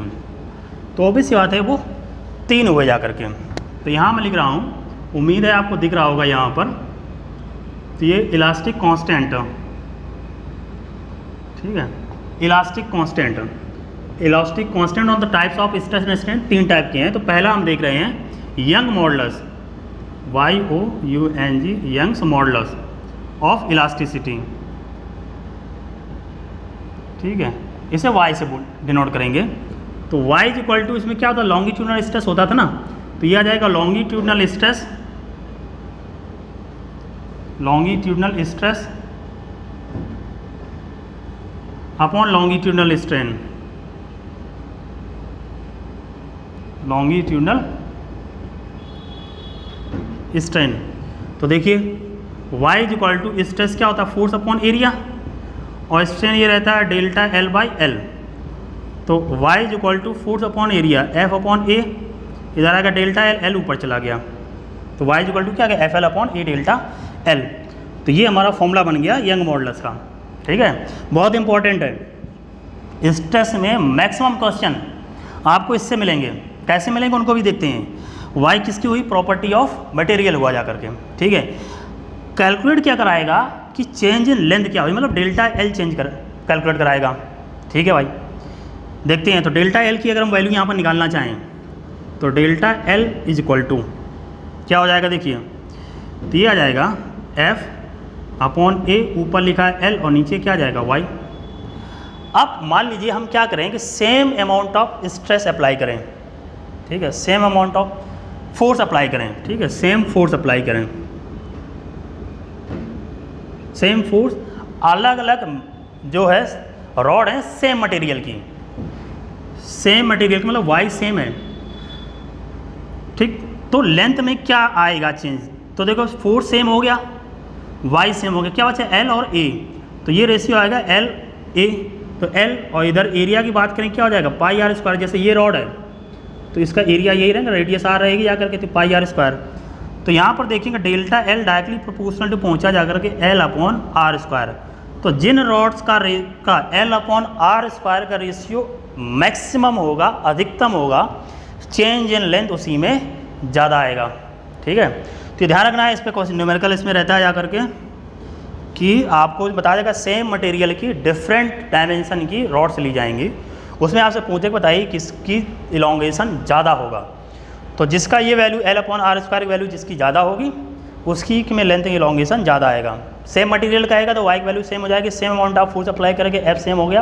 तो ऑब्वियस सी बात है वो 3 हुए जा करके। तो यहाँ मैं लिख रहा हूँ, उम्मीद है आपको दिख रहा होगा यहाँ पर, तो ये इलास्टिक कांस्टेंट, ठीक है, elastic constant on the types of stress and strain 3 type के हैं। तो पहला हम देख रहे हैं Young modulus, YOUNG, Young's modulus of elasticity, ठीक है, इसे Y से डिनोट करेंगे। तो Y इज इक्वल टू, इसमें क्या होता है, लॉन्गिट्यूडनल स्ट्रेस होता था ना, तो ये आ जाएगा longitudinal stress upon longitudinal strain, तो देखिए Y is equal to stress क्या होता है, फोर्स अपॉन एरिया, और स्ट्रेन ये रहता है डेल्टा L बाई एल। तो Y is equal to force upon area F upon A, इधर आएगा डेल्टा L, L ऊपर चला गया, तो Y इज इक्वल टू क्या आ गया, FL अपॉन ए डेल्टा L। तो ये हमारा फॉर्मूला बन गया यंग मॉडुलस का, ठीक है, बहुत इंपॉर्टेंट है। स्ट्रेस में मैक्सिमम क्वेश्चन आपको इससे मिलेंगे, कैसे मिलेंगे उनको भी देखते हैं। Y किसकी हुई, प्रॉपर्टी ऑफ मटेरियल हुआ जा करके, ठीक है। कैलकुलेट क्या कराएगा कि चेंज इन लेंथ क्या हुई, मतलब डेल्टा L कैलकुलेट कराएगा, ठीक है भाई। देखते हैं, तो डेल्टा L की अगर हम वैल्यू यहाँ पर निकालना चाहें तो delta L is equal to क्या हो जाएगा, देखिए, तो ये आ जाएगा F अपॉन ए, ऊपर लिखा है L और नीचे क्या आ जाएगा Y। अब मान लीजिए हम क्या करें कि same amount of stress apply करें, ठीक है, same amount of force apply करें, ठीक है, सेम फोर्स अप्लाई करें, सेम फोर्स, अलग अलग जो है रॉड है सेम मटेरियल की, सेम मटेरियल की, मतलब Y सेम है, ठीक। तो लेंथ में क्या आएगा चेंज, तो देखो फोर्स सेम हो गया, Y सेम हो गया, क्या बचा L और A, तो ये रेशियो आएगा L A, तो L और इधर एरिया की बात करें क्या हो जाएगा पाई आर स्क्वायर, जैसे ये रॉड है तो इसका एरिया यही रहेगा, रेडियस आर रहेगी जा करके, तो पाई आर स्क्वायर। तो यहाँ पर देखेंगे delta L directly proportional to पहुँचा जा करके L अपॉन आर स्क्वायर। तो जिन रॉड्स का L अपॉन आर स्क्वायर का रेशियो मैक्सिमम होगा, अधिकतम होगा, चेंज इन लेंथ उसी में ज़्यादा आएगा, ठीक है। तो ध्यान रखना है, इस पर क्वेश्चन न्यूमेरिकल इसमें रहता है जा करके कि आपको बता देगा सेम मटेरियल की डिफरेंट डायमेंशन की रॉड्स ली जाएंगी, उसमें आपसे पूछे कि बताइए किसकी इलोंगेशन ज़्यादा होगा, तो जिसका ये value L upon R square की वैल्यू जिसकी ज़्यादा होगी उसकी में लेंथ इलोंगेशन ज़्यादा आएगा। सेम मटेरियल का आएगा तो Y की वैल्यू सेम हो जाएगी, same amount of force apply करके F सेम हो गया,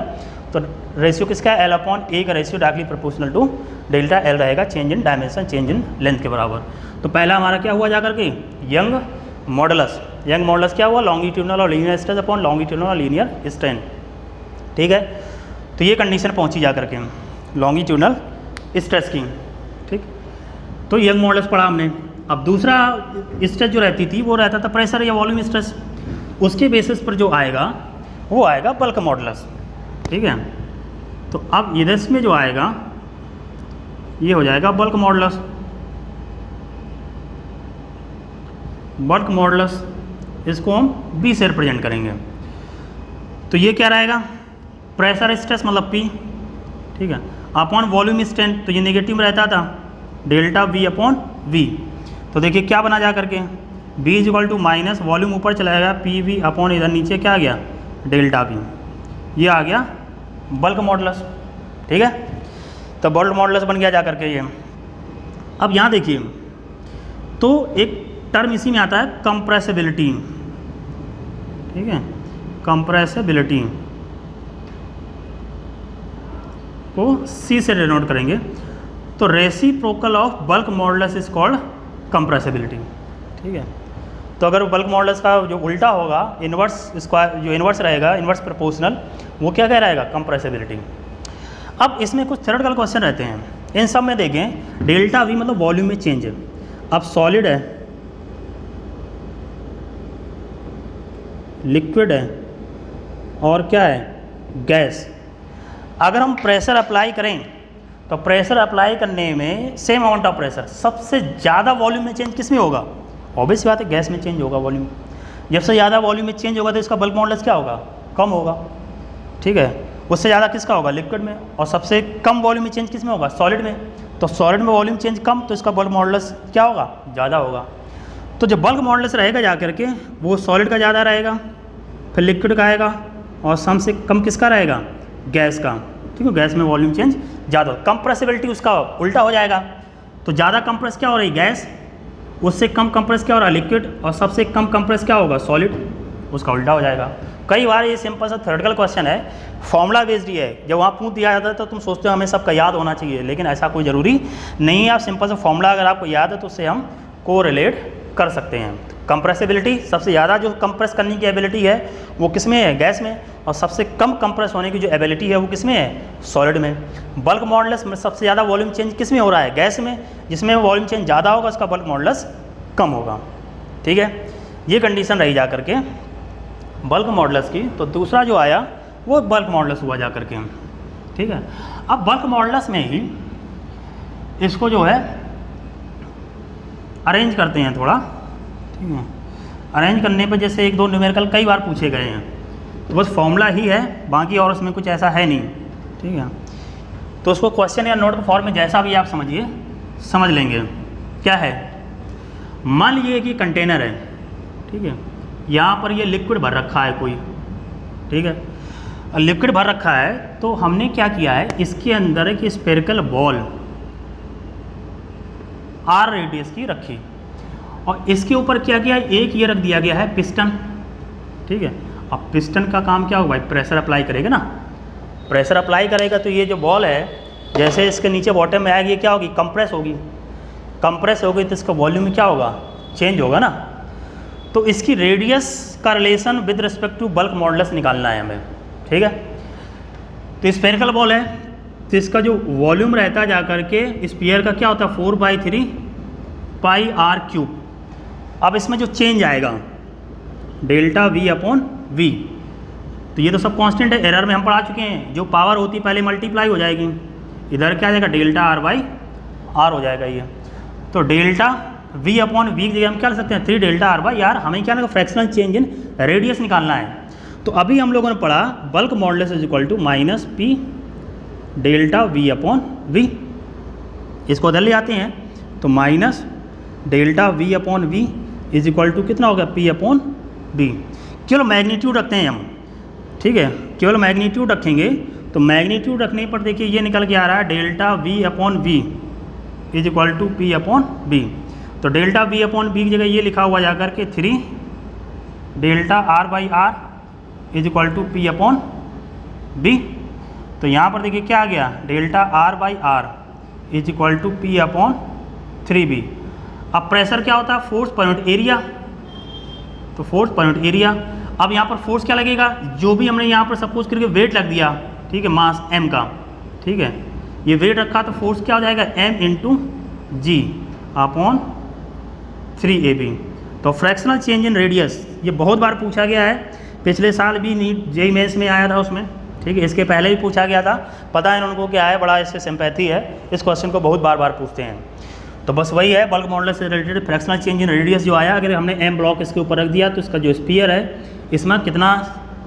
तो रेशियो किसका है L अपॉन A का ratio directly proportional to delta L रहेगा, change in dimension change in length के बराबर। तो पहला हमारा क्या हुआ जा करके यंग मॉडुलस क्या हुआ, लॉन्गिट्यूडनल और लीनियर स्ट्रेस अपॉन लॉन्गिट्यूडनल और लीनियर स्ट्रेन, ठीक है। तो ये कंडीशन पहुंची जा करके लॉन्गिट्यूडनल स्ट्रेस की, ठीक। तो यंग मॉडुलस पढ़ा हमने। अब दूसरा स्ट्रेस जो रहती थी वो रहता था प्रेशर या वॉल्यूम स्ट्रेस, उसके बेसिस पर जो आएगा वो आएगा बल्क मॉडुलस, ठीक है। तो अब इसमें जो आएगा ये हो जाएगा बल्क मॉडुलस, इसको हम B से रिप्रेजेंट करेंगे। तो ये क्या रहेगा, प्रेशर स्ट्रेस मतलब P, ठीक है, अपॉन वॉल्यूम स्ट्रेन, तो ये नेगेटिव में रहता था डेल्टा V अपॉन V। तो देखिए क्या बना जा करके B is equal to minus volume ऊपर चला जाएगा PV अपॉन इधर नीचे क्या आ गया डेल्टा V, ये आ गया बल्क मॉडुलस, ठीक है। तो बल्क मॉडुलस बन गया जा करके ये। अब यहाँ देखिए तो एक टर्म इसी में आता है कंप्रेसिबिलिटी, ठीक है, कंप्रेसिबिलिटी को C से डिनोट करेंगे। तो reciprocal of bulk modulus is called compressibility, ठीक है। तो अगर बल्क मॉडुलस का जो उल्टा होगा इन्वर्स स्क्वायर, जो इन्वर्स रहेगा इन्वर्स प्रोपोर्शनल, वो क्या कहलाएगा कंप्रेसिबिलिटी। अब इसमें कुछ थ्योरेटिकल क्वेश्चन रहते हैं, इन सब में देखें डेल्टा V मतलब वॉल्यूम में चेंज है। अब सॉलिड है, लिक्विड है और क्या है गैस, अगर हम प्रेशर अप्लाई करें तो प्रेशर अप्लाई करने में सेम अमाउंट ऑफ प्रेशर, सबसे ज़्यादा वॉल्यूम में चेंज किस में होगा? ऑब्वियस बात है गैस में चेंज होगा वॉल्यूम। जब से ज़्यादा वॉल्यूम में चेंज होगा तो इसका बल्क मॉडुलस क्या होगा? कम होगा, ठीक है। उससे ज़्यादा किसका होगा? लिक्विड में। और सबसे कम वॉल्यूम में चेंज किस में होगा? सॉलिड में। तो सॉलिड में वॉल्यूम चेंज कम, तो इसका बल्क मॉडुलस क्या होगा? ज़्यादा होगा। तो जो बल्क मॉडुलस रहेगा जा करके वो सॉलिड का ज़्यादा रहेगा, फिर लिक्विड का आएगा, और सम से कम किसका रहेगा? गैस का, ठीक है। गैस में वॉल्यूम चेंज ज़्यादा, कंप्रेसिबिलिटी उसका उल्टा हो जाएगा। तो ज़्यादा कंप्रेस क्या हो रही? गैस। उससे कम कंप्रेस क्या हो रहा है? लिक्विड। और सबसे कम कंप्रेस क्या होगा? सॉलिड। उसका उल्टा हो जाएगा। कई बार ये सिंपल सा थ्योरेटिकल क्वेश्चन है, फॉर्मूला बेस्ड ही है। जब वहाँ पूछ दिया जाता है तो तुम सोचते हो हमें सबका याद होना चाहिए, लेकिन ऐसा कोई ज़रूरी नहीं है। आप सिंपल सा फॉर्मूला अगर आपको याद है तो उससे हम को रिलेट कर सकते हैं। कंप्रेसिबिलिटी, सबसे ज़्यादा जो कंप्रेस करने की एबिलिटी है वो किस में है? गैस में। और सबसे कम कंप्रेस होने की जो एबिलिटी है वो किस में है? सॉलिड में। बल्क मॉडुलस में सबसे ज़्यादा वॉल्यूम चेंज किस में हो रहा है? गैस में। जिसमें वॉल्यूम चेंज ज़्यादा होगा उसका बल्क मॉडुलस कम होगा, ठीक है। ये कंडीशन रही जा करके बल्क मॉडुलस की। तो दूसरा जो आया वो बल्क मॉडुलस हुआ जा करके, ठीक है। अब बल्क मॉडुलस में ही इसको जो है अरेंज करते हैं थोड़ा, ठीक है। अरेंज करने पर जैसे एक दो न्यूमेरिकल कई बार पूछे गए हैं, तो बस फॉर्मूला ही है, बाकी और उसमें कुछ ऐसा है नहीं, ठीक है। तो उसको क्वेश्चन या नोट के फॉर्म में जैसा भी आप समझिए समझ लेंगे। क्या है? मान लीजिए कि कंटेनर है, ठीक है। यहाँ पर ये लिक्विड भर रखा है कोई, ठीक है। लिक्विड भर रखा है तो हमने क्या किया है, इसके अंदर एक स्फेरिकल बॉल आर रेडियस की रखी, और इसके ऊपर क्या किया, एक ये रख दिया गया है पिस्टन, ठीक है। अब पिस्टन का काम क्या होगा भाई? प्रेशर अप्लाई करेगा ना। प्रेशर अप्लाई करेगा तो ये जो बॉल है जैसे इसके नीचे बॉटम में आएगी, ये क्या होगी? कंप्रेस होगी। कंप्रेस होगी तो इसका वॉल्यूम में क्या होगा? चेंज होगा ना। तो इसकी रेडियस का relation with respect to bulk modulus निकालना है हमें, ठीक है। तो स्फेरिकल बॉल है तो इसका जो वॉल्यूम रहता है जा करके स्फीयर का क्या होता है? 4/3 पाई आर क्यूब। अब इसमें जो चेंज आएगा डेल्टा V अपॉन V, तो ये तो सब कांस्टेंट है, एरर में हम पढ़ा चुके हैं। जो पावर होती है पहले मल्टीप्लाई हो जाएगी, इधर क्या आ जाएगा? डेल्टा R/R हो जाएगा ये। तो डेल्टा V अपॉन V की जगह हम क्या लिख सकते हैं? 3 डेल्टा R/R। हमें क्या ना फ्रैक्शनल चेंज इन रेडियस निकालना है। तो अभी हम लोगों ने पढ़ा bulk modulus is equal to minus P delta V upon V। इसको उधर ले आते हैं तो minus delta V upon V is equal to कितना होगा? P upon B। केवल मैग्नीट्यूड रखते हैं हम, ठीक है। केवल मैग्नीट्यूड रखेंगे तो मैग्नीट्यूड रखने पर देखिए ये निकल के आ रहा है delta V upon V is equal to P upon B। तो डेल्टा V अपॉन B की जगह ये लिखा हुआ जाकर के 3 delta R/R is equal to P upon B। तो यहाँ पर देखिए क्या आ गया? Delta R/R is equal to P upon 3B। अब प्रेशर क्या होता है? फोर्स पर यूनिट एरिया। तो फोर्स पर यूनिट एरिया। अब यहाँ पर फोर्स क्या लगेगा? जो भी हमने यहाँ पर सपोज करके वेट लग दिया, ठीक है, मास m का, ठीक है। ये वेट रखा तो फोर्स क्या हो जाएगा? m इंटू जी अपॉन 3ab। तो फ्रैक्शनल चेंज इन रेडियस ये बहुत बार पूछा गया है, पिछले साल भी नीट जेईई मेंस में आया था उसमें, ठीक है। इसके पहले भी पूछा गया था, पता है उनको क्या है, बड़ा इससे सिंपैथी है, इस क्वेश्चन को बहुत बार बार पूछते हैं। तो बस वही है बल्क मॉडुलस से related fractional change in radius जो आया, अगर हमने m ब्लॉक इसके ऊपर रख दिया तो इसका जो स्फीयर है इसमें कितना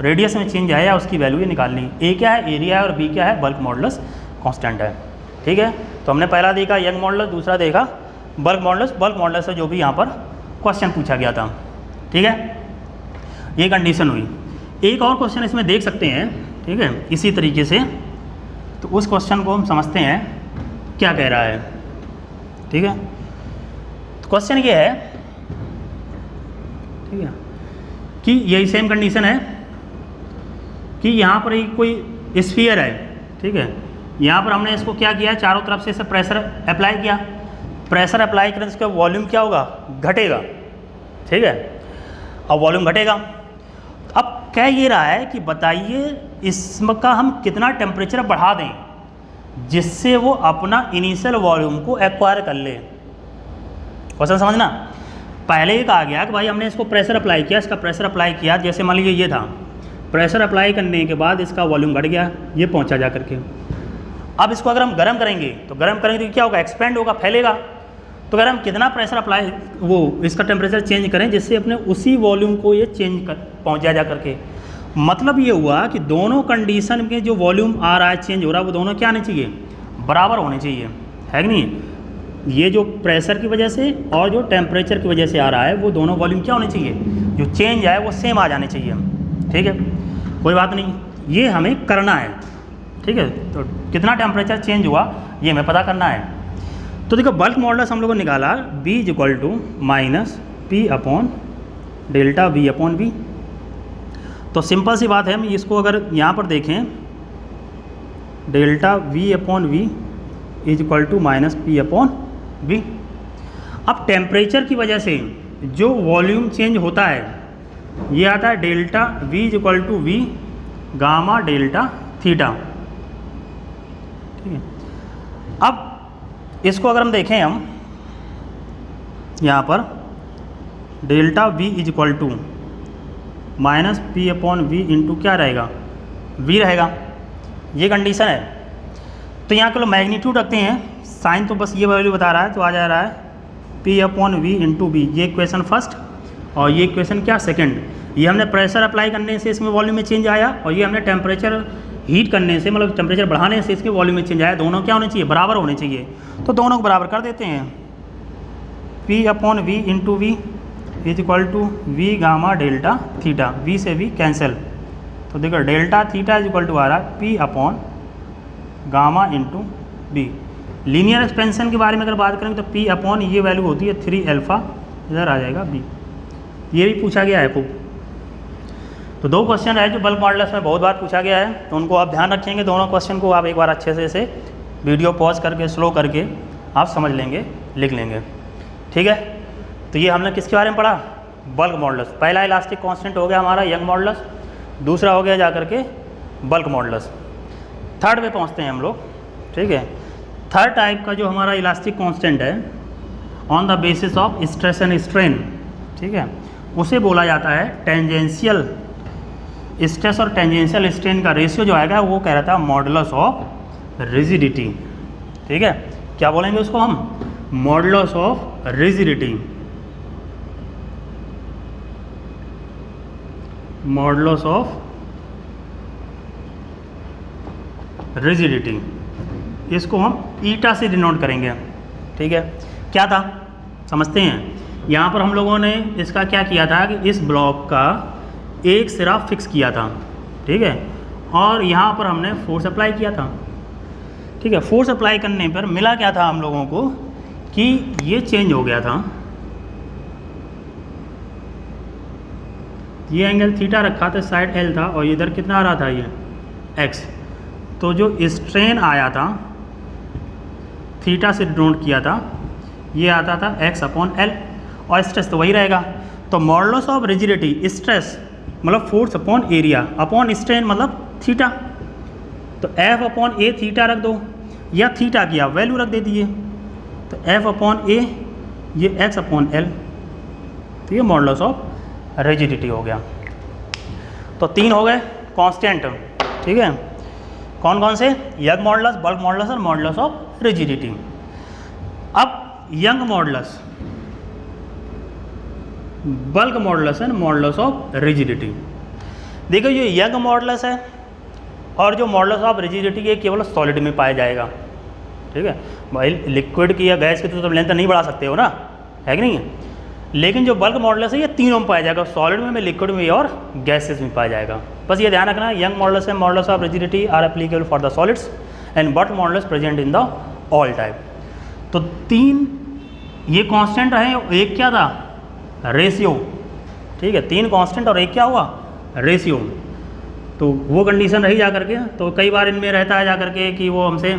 रेडियस में चेंज आया उसकी वैल्यू ये निकालनी। a क्या है? एरिया है, और b क्या है? बल्क मॉडुलस कांस्टेंट है, ठीक है। तो हमने पहला देखा यंग मॉडुलस, दूसरा देखा बल्क मॉडुलस। बल्क मॉडुलस से जो भी यहाँ पर क्वेश्चन पूछा गया था, ठीक है। ये कंडीशन हुई। एक और क्वेश्चन इसमें देख सकते हैं, ठीक है, इसी तरीके से। तो उस क्वेश्चन को हम समझते हैं क्या कह रहा है, ठीक है। तो क्वेश्चन ये है, ठीक है, कि यही सेम कंडीशन है कि यहाँ पर एक कोई स्फीयर है, ठीक है। यहाँ पर हमने इसको क्या किया है? चारों तरफ से इसे प्रेशर अप्लाई किया। प्रेशर अप्लाई करने से वॉल्यूम क्या होगा? घटेगा, ठीक है। अब वॉल्यूम घटेगा। अब कह ये रहा है कि बताइए इसका हम कितना टेम्परेचर बढ़ा दें जिससे वो अपना इनिशियल वॉल्यूम को एक्वायर कर ले। क्वेश्चन समझना। पहले ही कहा गया कि भाई हमने इसको प्रेशर अप्लाई किया, इसका प्रेशर अप्लाई किया, जैसे मान लीजिए ये था, प्रेशर अप्लाई करने के बाद इसका वॉल्यूम घट गया, ये पहुंचा जा करके। अब इसको अगर हम गर्म करेंगे तो गर्म करेंगे तो क्या होगा, एक्सपेंड होगा, फैलेगा। तो अगर हम कितना प्रेशर अप्लाई वो इसका टेम्परेचर चेंज करें जिससे अपने उसी वॉल्यूम को ये चेंज कर पहुँचा जा करके, मतलब ये हुआ कि दोनों कंडीशन के जो वॉल्यूम आ रहा है चेंज हो रहा है वो दोनों क्या आने चाहिए, बराबर होने चाहिए, है कि नहीं। ये जो प्रेशर की वजह से और जो टेम्परेचर की वजह से आ रहा है वो दोनों वॉल्यूम क्या होने चाहिए, जो चेंज है वो सेम आ जाने चाहिए। ठीक है, कोई बात नहीं, ये हमें करना है। ठीक है, तो कितना टेम्परेचर चेंज हुआ ये हमें पता करना है। तो देखो बल्क मॉडुलस हम लोगों ने निकाला B = -P/डेल्टा V/V। तो सिंपल सी बात है, हम इसको अगर यहाँ पर देखें डेल्टा V/V = -P/V। अब टेम्परेचर की वजह से जो वॉल्यूम चेंज होता है ये आता है delta V = V gamma delta theta. ठीक है, अब इसको अगर हम देखें हम यहाँ पर डेल्टा V = -P/V इंटू क्या रहेगा, V रहेगा, ये कंडीशन है। तो यहाँ के लोग मैग्नीट्यूड रखते हैं, साइन तो बस ये वैल्यू बता रहा है, तो आ जा रहा है P/V इंटू V। ये इक्वेशन फर्स्ट और ये इक्वेशन क्या सेकंड। ये हमने प्रेशर अप्लाई करने से इसमें वॉल्यूम में चेंज आया और ये हमने टेम्परेचर हीट करने से मतलब टेम्परेचर बढ़ाने से इसके वॉल्यूम में चेंज आया। दोनों क्या होने चाहिए, बराबर होने चाहिए। तो दोनों को बराबर कर देते हैं, P/V into V = V gamma delta theta, V से V कैंसिल। तो देखो डेल्टा थीटा = आ रहा है P/ gamma into B। Linear expansion के बारे में अगर बात करें तो P/ ये वैल्यू होती है 3α, इधर आ जाएगा B। ये भी पूछा गया है खूब। तो दो क्वेश्चन है जो बल्क मॉडुलस में बहुत बार पूछा गया है, तो उनको आप ध्यान रखेंगे। दोनों क्वेश्चन को आप एक बार अच्छे से इसे वीडियो पॉज करके स्लो करके आप समझ लेंगे, लिख लेंगे। ठीक है, तो ये हमने किसके बारे में पढ़ा, बल्क मॉडुलस। पहला इलास्टिक कांस्टेंट हो गया हमारा यंग मॉडुलस, दूसरा हो गया जा करके बल्क मॉडुलस। थर्ड पे पहुँचते हैं हम लोग। ठीक है, थर्ड टाइप का जो हमारा इलास्टिक कांस्टेंट है on the basis of stress and strain, ठीक है, उसे बोला जाता है टेंजेंशियल स्ट्रेस और टेंजेंशियल स्ट्रेन का रेशियो जो आएगा वो कह रहा था मॉडुलस ऑफ रिजिडिटी। ठीक है, क्या बोलेंगे उसको हम, modulus of rigidity, modulus of rigidity. इसको हम ईटा से डिनोट करेंगे। ठीक है, क्या था समझते हैं। यहाँ पर हम लोगों ने इसका क्या किया था कि इस ब्लॉक का एक सिरा फिक्स किया था। ठीक है, और यहाँ पर हमने फोर्स अप्लाई किया था। ठीक है, फोर्स अप्लाई करने पर मिला क्या था हम लोगों को कि ये चेंज हो गया था, ये एंगल थीटा रखा था, साइड एल था और इधर कितना आ रहा था ये एक्स। तो जो स्ट्रेन आया था थीटा से डिनोट किया था ये आता था x/L और स्ट्रेस तो वही रहेगा। तो मॉडुलस ऑफ रिजिडिटी स्ट्रेस मतलब force upon area upon strain मतलब थीटा। तो F/A थीटा रख दो या थीटा की आप वैल्यू रख दे दिए, तो F/A ये x/L, तो ये मॉडुलस ऑफ रिजिडिटी हो गया। तो तीन हो गए कांस्टेंट। ठीक है, कौन कौन से, यंग मॉडुलस, बल्क मॉडुलस और मॉडुलस ऑफ रिजिडिटी। अब young modulus, bulk modulus and modulus of rigidity. देखो ये यंग मॉडुलस है और जो मॉडुलस ऑफ रिजिडिटी ये केवल सॉलिड में पाया जाएगा। ठीक है, भाई लिक्विड की या गैस की तो लेंथ नहीं बढ़ा सकते हो ना, है कि नहीं। लेकिन जो बल्क मॉडुलस है ये तीनों में पाया जाएगा, सॉलिड में, लिक्विड में और गैसेस में पाया जाएगा। बस ये ध्यान रखना, Young modulus and modulus of rigidity are applicable for the solids and bulk modulus present in the all type. तो तीन ये कांस्टेंट है, एक क्या था, रेशियो। ठीक है, तीन कांस्टेंट और एक क्या हुआ, रेशियो। तो वो कंडीशन रही जा करके। तो कई बार इनमें रहता है जा करके कि वो हमसे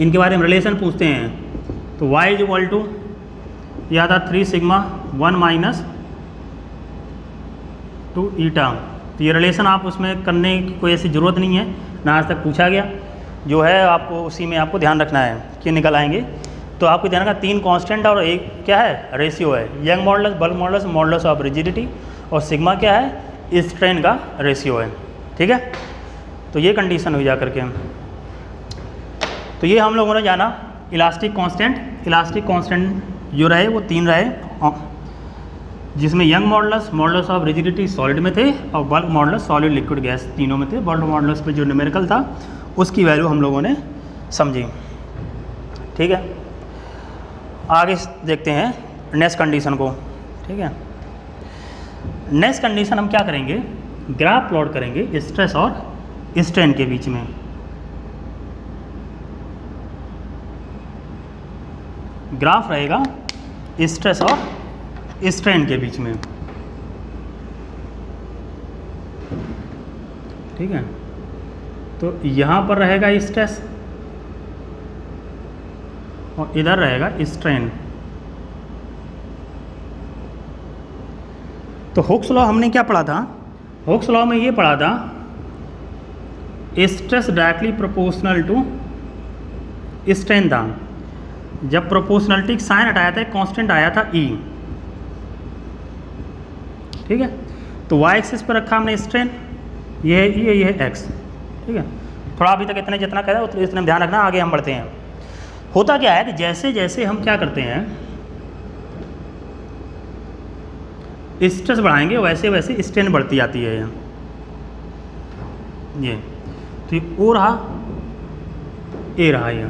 इनके बारे में रिलेशन पूछते हैं। तो y = या था 3σ1 - 2 ईटा। तो ये रिलेशन आप उसमें करने की कोई ऐसी ज़रूरत नहीं है, ना आज तक पूछा गया। जो है आपको उसी में आपको ध्यान रखना है कि निकल आएंगे। तो आपको ध्यान रखना, तीन कांस्टेंट और एक क्या है, रेशियो है। Young modulus, bulk modulus, modulus of rigidity और सिग्मा क्या है, स्ट्रेन का रेशियो है। ठीक है, तो ये कंडीशन हुई जा करके। तो ये हम लोगों ने जाना इलास्टिक कांस्टेंट जो रहे वो 3 रहे, जिसमें young modulus of rigidity solid में थे और bulk modulus solid liquid gas तीनों में थे। बल्क मॉडुलस पे जो न्यूमेरिकल था उसकी वैल्यू हम लोगों ने समझी। ठीक है, आगे देखते हैं नेक्स्ट कंडीशन को। ठीक है, नेक्स्ट कंडीशन हम क्या करेंगे, ग्राफ प्लॉट करेंगे स्ट्रेस और स्ट्रेन के बीच में। ग्राफ रहेगा स्ट्रेस और स्ट्रेन के बीच में। ठीक है, तो यहाँ पर रहेगा स्ट्रेस और इधर रहेगा स्ट्रेन। तो हुक्स लॉ हमने क्या पढ़ा था, हुक्स लॉ में ये पढ़ा था stress directly proportional to strain था। जब प्रोपोर्शनलिटी साइन हटाया था, कांस्टेंट आया था E। ठीक है, तो y एक्सिस पर रखा हमने स्ट्रेन, ये है E, ये है x। ठीक है, थोड़ा अभी तक इतने जितना कह रहा है इतने ध्यान रखना, आगे हम बढ़ते हैं। होता क्या है कि जैसे जैसे हम क्या करते हैं स्ट्रेस बढ़ाएंगे वैसे वैसे स्ट्रेन बढ़ती जाती है। ये तो ये O रहा, A रहा ये,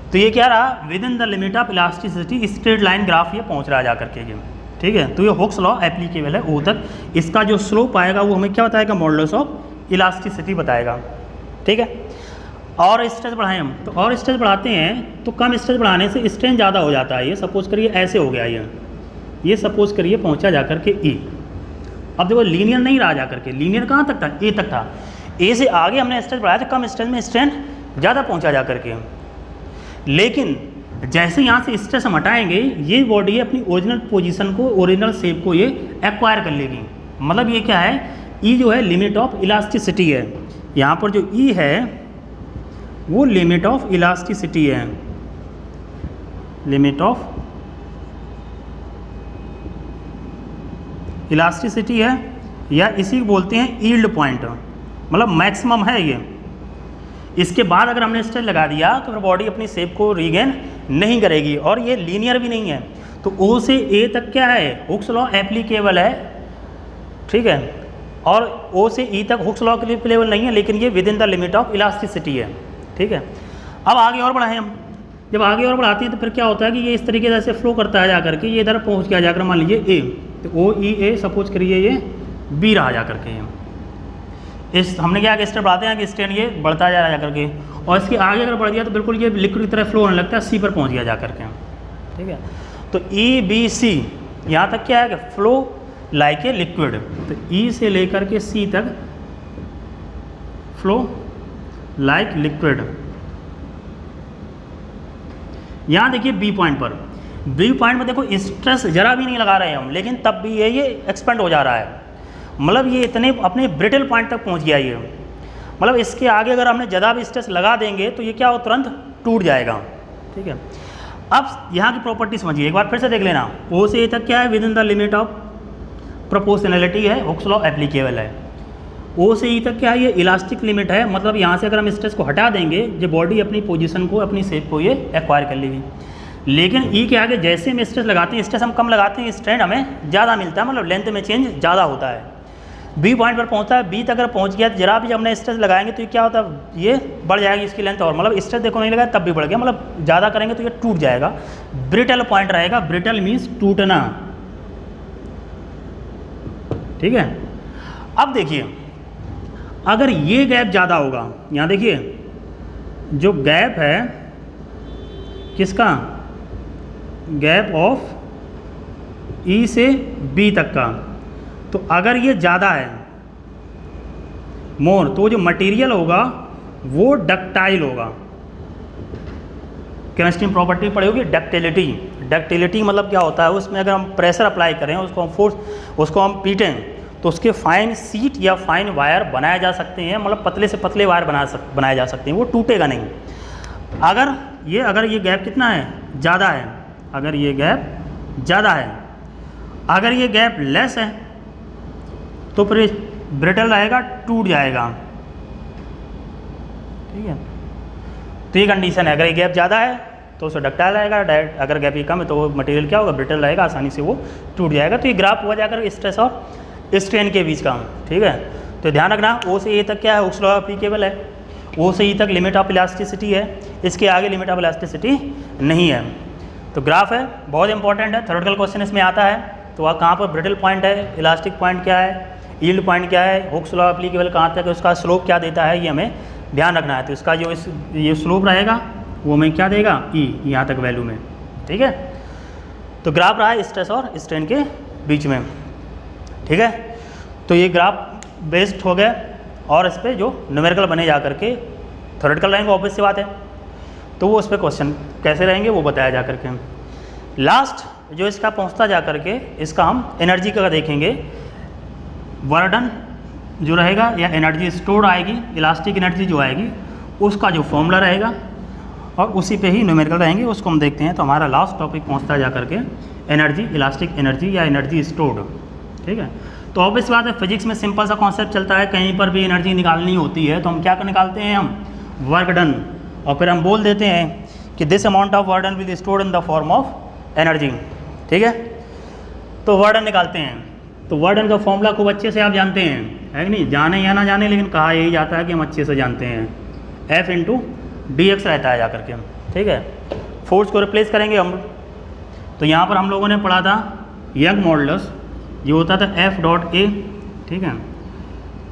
तो ये क्या रहा, with in the limit of elasticity straight line graph ये पहुंच रहा है जाकर के ये। ठीक है, तो ये हुक्स लॉ एप्लीकेबल है O तक। इसका जो स्लोप आएगा वो हमें क्या बताएगा, मॉडुलस ऑफ इलास्टिसिटी बताएगा। ठीक है, और स्ट्रेस बढ़ाएं हम, तो और स्ट्रेस बढ़ाते हैं तो कम स्ट्रेस बढ़ाने से स्ट्रेन ज़्यादा हो जाता है। ये सपोज करिए ऐसे हो गया, ये सपोज करिए पहुंचा जाकर के E। अब देखो लीनियर नहीं रहा जाकर के, लीनियर कहाँ तक था, A तक था। A से आगे हमने स्ट्रेस बढ़ाया तो कम स्ट्रेस में स्ट्रेन ज़्यादा पहुंचा जाकर के। लेकिन जैसे यहाँ से स्ट्रेस हम हटाएंगे ये बॉडी अपनी ओरिजिनल पोजीशन को, ओरिजिनल शेप को ये एक्वायर कर लेगी। मतलब ये क्या है, E जो है लिमिट ऑफ इलास्टिसिटी है। यहाँ पर जो E है वो लिमिट ऑफ इलास्टिसिटी है, लिमिट ऑफ इलास्टिसिटी है, या इसी को बोलते हैं यील्ड पॉइंट, मतलब मैक्सिमम है ये। इसके बाद अगर हमने स्ट्रेस लगा दिया तो फिर बॉडी अपनी शेप को रीगेन नहीं करेगी, और ये लीनियर भी नहीं है। तो O से A तक क्या है, हुक्स लॉ एप्लीकेबल है। ठीक है, और O से E तक हुक्स लॉ एप्लीकेबल नहीं है, लेकिन ये with in the limit of elasticity है। ठीक है, अब आगे और बढ़ाएं हम। जब आगे और बढ़ाते हैं तो फिर क्या होता है कि ये इस तरीके से फ्लो करता है जाकर के, ये इधर पहुँच गया जाकर मान लीजिए A, तो OEA सपोज करिए ये B रहा जाकर के। इस हमने क्या स्टेप बढ़ाते हैं कि स्ट्रेन ये बढ़ता जा रहा है जाकर के, और इसके आगे अगर बढ़ गया तो बिल्कुल ये लिक्विड की तरह फ्लो होने लगता है, C पर पहुंच गया जाकर के। ठीक है, तो EBC यहाँ तक क्या है कि फ्लो लाइक ए लिक्विड, तो E से लेकर के C तक फ्लो लाइक लिक्विड। यहाँ देखिए B पॉइंट पर, B पॉइंट में देखो स्ट्रेस जरा भी नहीं लगा रहे हैं हम, लेकिन तब भी ये एक्सपेंड हो जा रहा है। मतलब ये इतने अपने ब्रिटल पॉइंट तक पहुंच गया ये। मतलब इसके आगे अगर हमने ज़्यादा भी स्ट्रेस लगा देंगे तो ये क्या हो, तुरंत टूट जाएगा। ठीक है, अब यहाँ की प्रॉपर्टी समझिए, एक बार फिर से देख लेना। O से A तक क्या है, within the limit of proportionality है, हुक्स लॉ एप्लीकेबल है। O से E तक क्या है, ये इलास्टिक लिमिट है, मतलब यहाँ से अगर हम स्ट्रेस को हटा देंगे ये बॉडी अपनी पोजीशन को, अपनी शेप को ये एक्वायर कर लेगी। लेकिन E के आगे जैसे हम स्ट्रेस लगाते हैं, स्ट्रेस हम कम लगाते हैं, स्ट्रेन हमें ज़्यादा मिलता है, मतलब लेंथ में चेंज ज़्यादा होता है। B पॉइंट पर पहुंचता है, B तक अगर पहुंच गया तो जरा भी जब हमने स्ट्रेस लगाएंगे तो ये क्या होता है, ये बढ़ जाएगी इसकी लेंथ, और मतलब स्ट्रेस देखो नहीं लगाया तब भी बढ़ गया, मतलब ज़्यादा करेंगे तो ये टूट जाएगा। ब्रिटल पॉइंट रहेगा, ब्रिटल मीन्स टूटना। ठीक है, अब देखिए अगर ये गैप ज़्यादा होगा, यहाँ देखिए जो गैप है किसका, गैप ऑफ E से B तक का, तो अगर ये ज़्यादा है मोर, तो जो मटेरियल होगा वो डक्टाइल होगा। केमिस्ट्री में प्रॉपर्टी पढ़ी होगी डक्टिलिटी। डक्टिलिटी मतलब क्या होता है, उसमें अगर हम प्रेशर अप्लाई करें, उसको हम फोर्स, उसको हम पीटें तो उसके फाइन सीट या फाइन वायर बनाए जा सकते हैं, मतलब पतले से पतले वायर बनाए जा सकते हैं, वो टूटेगा नहीं। अगर ये गैप कितना है, ज़्यादा है, अगर ये गैप ज़्यादा है, अगर ये गैप लेस है तो फिर ब्रिटल रहेगा, टूट जाएगा। ठीक है, तो ये कंडीशन है, अगर ये गैप ज़्यादा है तो उसे डक्टाइल आएगा, डायरेक्ट अगर गैप ये कम है तो वो मटेरियल क्या होगा, ब्रिटल रहेगा, आसानी से वो टूट जाएगा। तो ये ग्राफ हुआ जाकर स्ट्रेस और स्ट्रेन के बीच का, ठीक है। तो ध्यान रखना ओ से ए तक क्या है, हुक्स लॉ एप्लीकेबल है, ओ से ई तक लिमिट ऑफ इलास्टिसिटी है, इसके आगे लिमिट ऑफ इलास्टिसिटी नहीं है। तो ग्राफ है बहुत इंपॉर्टेंट है, थ्योरेटिकल क्वेश्चन इसमें आता है। तो वह कहाँ पर ब्रिटल पॉइंट है, इलास्टिक पॉइंट क्या है, यील्ड पॉइंट क्या है, हुक्स लॉ एप्लीकेबल कहाँ तक है, उसका स्लोप क्या देता है, ये हमें ध्यान रखना है। तो इसका जो ये स्लोप रहेगा वो हमें क्या देगा, ई यहाँ तक वैल्यू में, ठीक है। तो ग्राफ रहा है स्ट्रेस और स्ट्रेन के बीच में, ठीक है। तो ये ग्राफ बेस्ड हो गया और इस पर जो न्यूमेरिकल बने जा करके थ्योरेटिकल रहेंगे, ऑब्वियस सी बात है। तो वो उस पर क्वेश्चन कैसे रहेंगे वो बताया जा करके। लास्ट जो इसका पहुंचता जा करके इसका हम एनर्जी का देखेंगे, वर्डन जो रहेगा या एनर्जी स्टोर आएगी, इलास्टिक एनर्जी जो आएगी उसका जो फॉर्मूला रहेगा और उसी पे ही न्यूमेरिकल रहेंगे, उसको हम देखते हैं। तो हमारा लास्ट टॉपिक पहुंचता जा करके एनर्जी, इलास्टिक एनर्जी या एनर्जी स्टोर्ड, ठीक है। तो ऑब्वियस बात है, फिजिक्स में सिंपल सा कॉन्सेप्ट चलता है, कहीं पर भी एनर्जी निकालनी होती है तो हम क्या निकालते हैं, हम वर्क डन, और फिर हम बोल देते हैं कि this amount of work done will stored in the form of energy, ठीक है। तो वर्क डन निकालते हैं, तो वर्क डन का फॉर्मूला खूब अच्छे से आप जानते हैं, है कि नहीं, जाने या ना जाने, लेकिन कहा यही जाता है कि हम अच्छे से जानते हैं, F इंटू डी एक्स रहता है जा करके, ठीक है। फोर्स को रिप्लेस करेंगे हम, तो यहाँ पर हम लोगों ने पढ़ा था यंग मॉडुलस, ये होता था F डॉट ए, ठीक है।